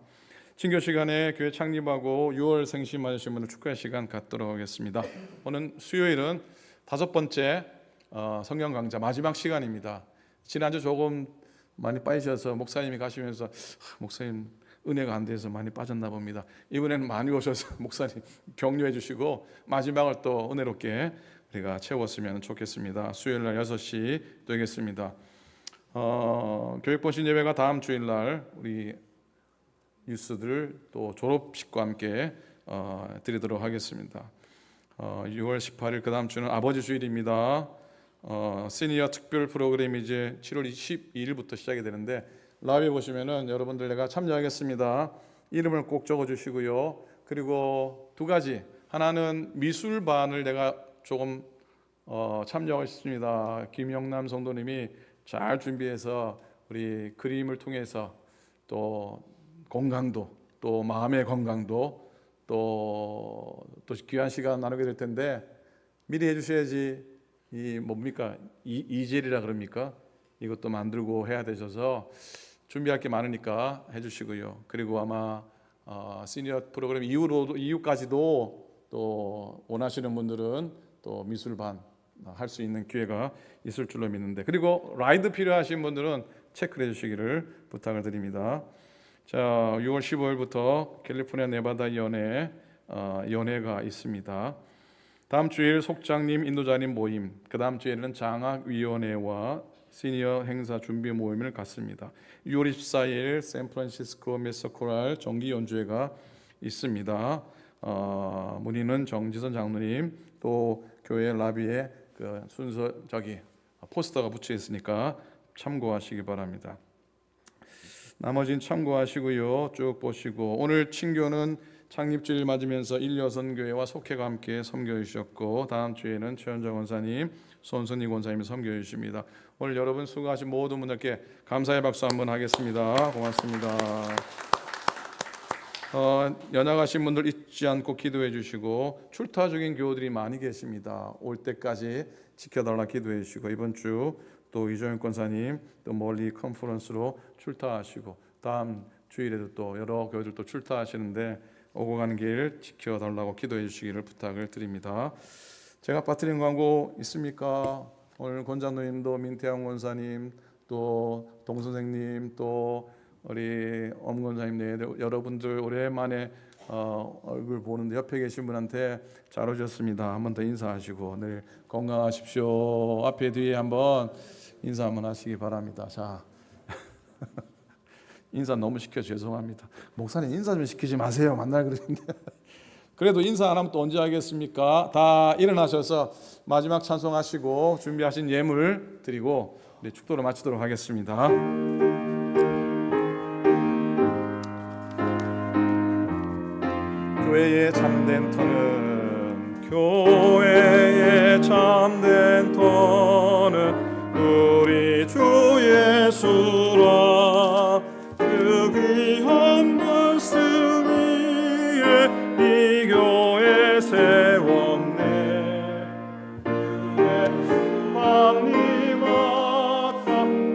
S1: 친교 시간에 교회 창립하고 6월 생신 맞으신 분을 축하의 시간 갖도록 하겠습니다. 오늘 수요일은 5번째 성경 강좌 마지막 시간입니다. 지난주 조금 많이 빠지셔서 목사님이 가시면서 목사님 은혜가 안 돼서 많이 빠졌나 봅니다. 이번에는 많이 오셔서 목사님 격려해 주시고 마지막을 또 은혜롭게 우리가 채웠으면 좋겠습니다. 수요일 날 6시 되겠습니다. 교육본신 예배가 다음 주일날 우리 유스들 또 졸업식과 함께 드리도록 하겠습니다. 6월 18일 그 다음 주는 아버지 주일입니다. 시니어 특별 프로그램이 이제 7월 22일부터 시작이 되는데 라이브에 보시면은 여러분들 내가 참여하겠습니다. 이름을 꼭 적어주시고요. 그리고 두 가지, 하나는 미술반을 내가 조금 참여하고 싶습니다. 김영남 성도님이 잘 준비해서 우리 그림을 통해서 또 건강도 또 마음의 건강도 또 귀한 시간 나누게 될 텐데 미리 해주셔야지. 이 뭡니까? 이젤이라 그럽니까? 이것도 만들고 해야 되셔서 준비할 게 많으니까 해주시고요. 그리고 아마 시니어 프로그램 이후까지도 또 원하시는 분들은 또 미술반 할 수 있는 기회가 있을 줄로 믿는데, 그리고 라이드 필요하신 분들은 체크해 주시기를 부탁을 드립니다. 자, 6월 15일부터 캘리포니아 네바다 연회가 있습니다. 다음 주일 속장님 인도자님 모임, 그 다음 주에는 장학위원회와 시니어 행사 준비 모임을 갖습니다. 6월 24일 샌프란시스코 메서코랄 정기 연주회가 있습니다. 문의는 정지선 장로님, 또 교회 라비에 그 순서 포스터가 붙여 있으니까 참고하시기 바랍니다. 나머지는 참고하시고요. 쭉 보시고 오늘 친교는 창립주일 맞으면서 일여선교회와 속회가 함께 섬겨주셨고 다음 주에는 최현정 권사님, 손선희 권사님이 섬겨주십니다. 오늘 여러분 수고하신 모든 분들께 감사의 박수 한번 하겠습니다. 고맙습니다. 연약하신 분들 잊지 않고 기도해 주시고 출타 중인 교우들이 많이 계십니다. 올 때까지 지켜달라 기도해 주시고 이번 주 또 이종현 권사님 또 멀리 컨퍼런스로 출타하시고 다음 주일에도 또 여러 교우들 또 출타하시는데 오고 가는 길 지켜달라고 기도해 주시기를 부탁을 드립니다. 제가 빠뜨린 광고 있습니까? 오늘 권장노님도 민태양 권사님 또 동 선생님 또 우리 엄 권사님 여러분들 오랜만에 얼굴 보는데 옆에 계신 분한테 잘 오셨습니다. 한 번 더 인사하시고 늘 건강하십시오. 앞에 뒤에 한번 인사 한번 하시기 바랍니다. 자, 인사 너무 시켜 죄송합니다. 목사님 인사 좀 시키지 마세요. 만날 그러는데 그래도 인사 안 하면 또 언제 하겠습니까? 다 일어나셔서 마지막 찬송하시고 준비하신 예물 드리고 우리 축도를 마치도록 하겠습니다. 교회의 참된 터는 교회의 참된 터는 우리 주 예수라 그 귀한 말씀 위에 이 교회 세웠네 그의 만리마다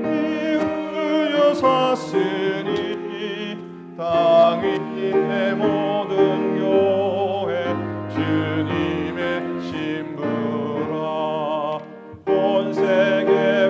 S1: 이으려 샀으니 땅이 내 모든 교회 주님의 신부라 온 세계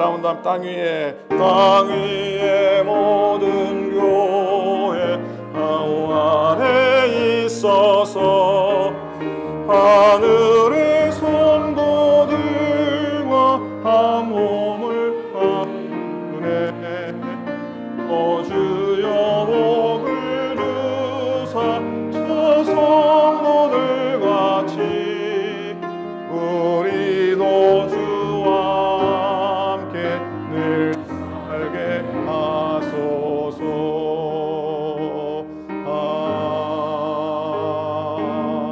S1: 사랑합니다. 땅 위에 모든 교회 아우 안에 있어서 하늘의 성도들과 한 몸을 하네. 주여 복을 주사 저 성도들 같이 우리도 주와 함께 늘 살게 하소서.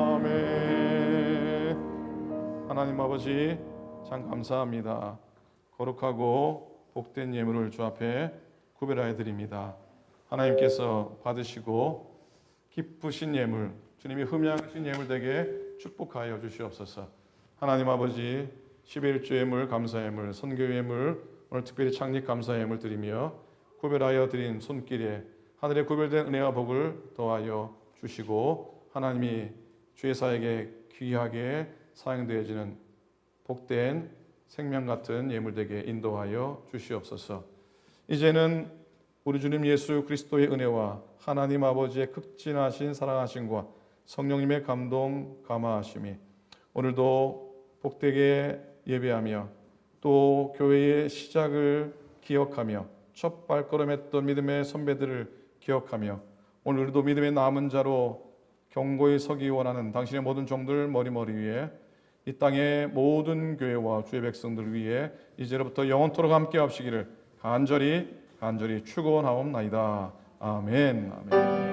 S1: 아멘. 하나님 아버지 참 감사합니다. 거룩하고 복된 예물을 주 앞에 구별하여 드립니다. 하나님께서 받으시고 기쁘신 예물, 주님이 흠양하신 예물 되게 축복하여 주시옵소서. 하나님 아버지 11조 예물, 감사 예물, 선교 예물, 오늘 특별히 창립 감사 예물 드리며 구별하여 드린 손길에 하늘의 구별된 은혜와 복을 더하여 주시고 하나님이 주의 사에게 귀하게 사용되어지는 복된 생명 같은 예물 되게 인도하여 주시옵소서. 이제는 우리 주님 예수 그리스도의 은혜와 하나님 아버지의 극진하신 사랑하심과 성령님의 감동 감화하심이 오늘도 복되게 예배하며 또 교회의 시작을 기억하며 첫 발걸음했던 믿음의 선배들을 기억하며 오늘 우리도 믿음의 남은 자로 경고히 서기 원하는 당신의 모든 종들 머리 위에 이 땅의 모든 교회와 주의 백성들 위해 이제로부터 영원토록 함께 하시기를 간절히 축원하옵나이다. 아멘. 아멘.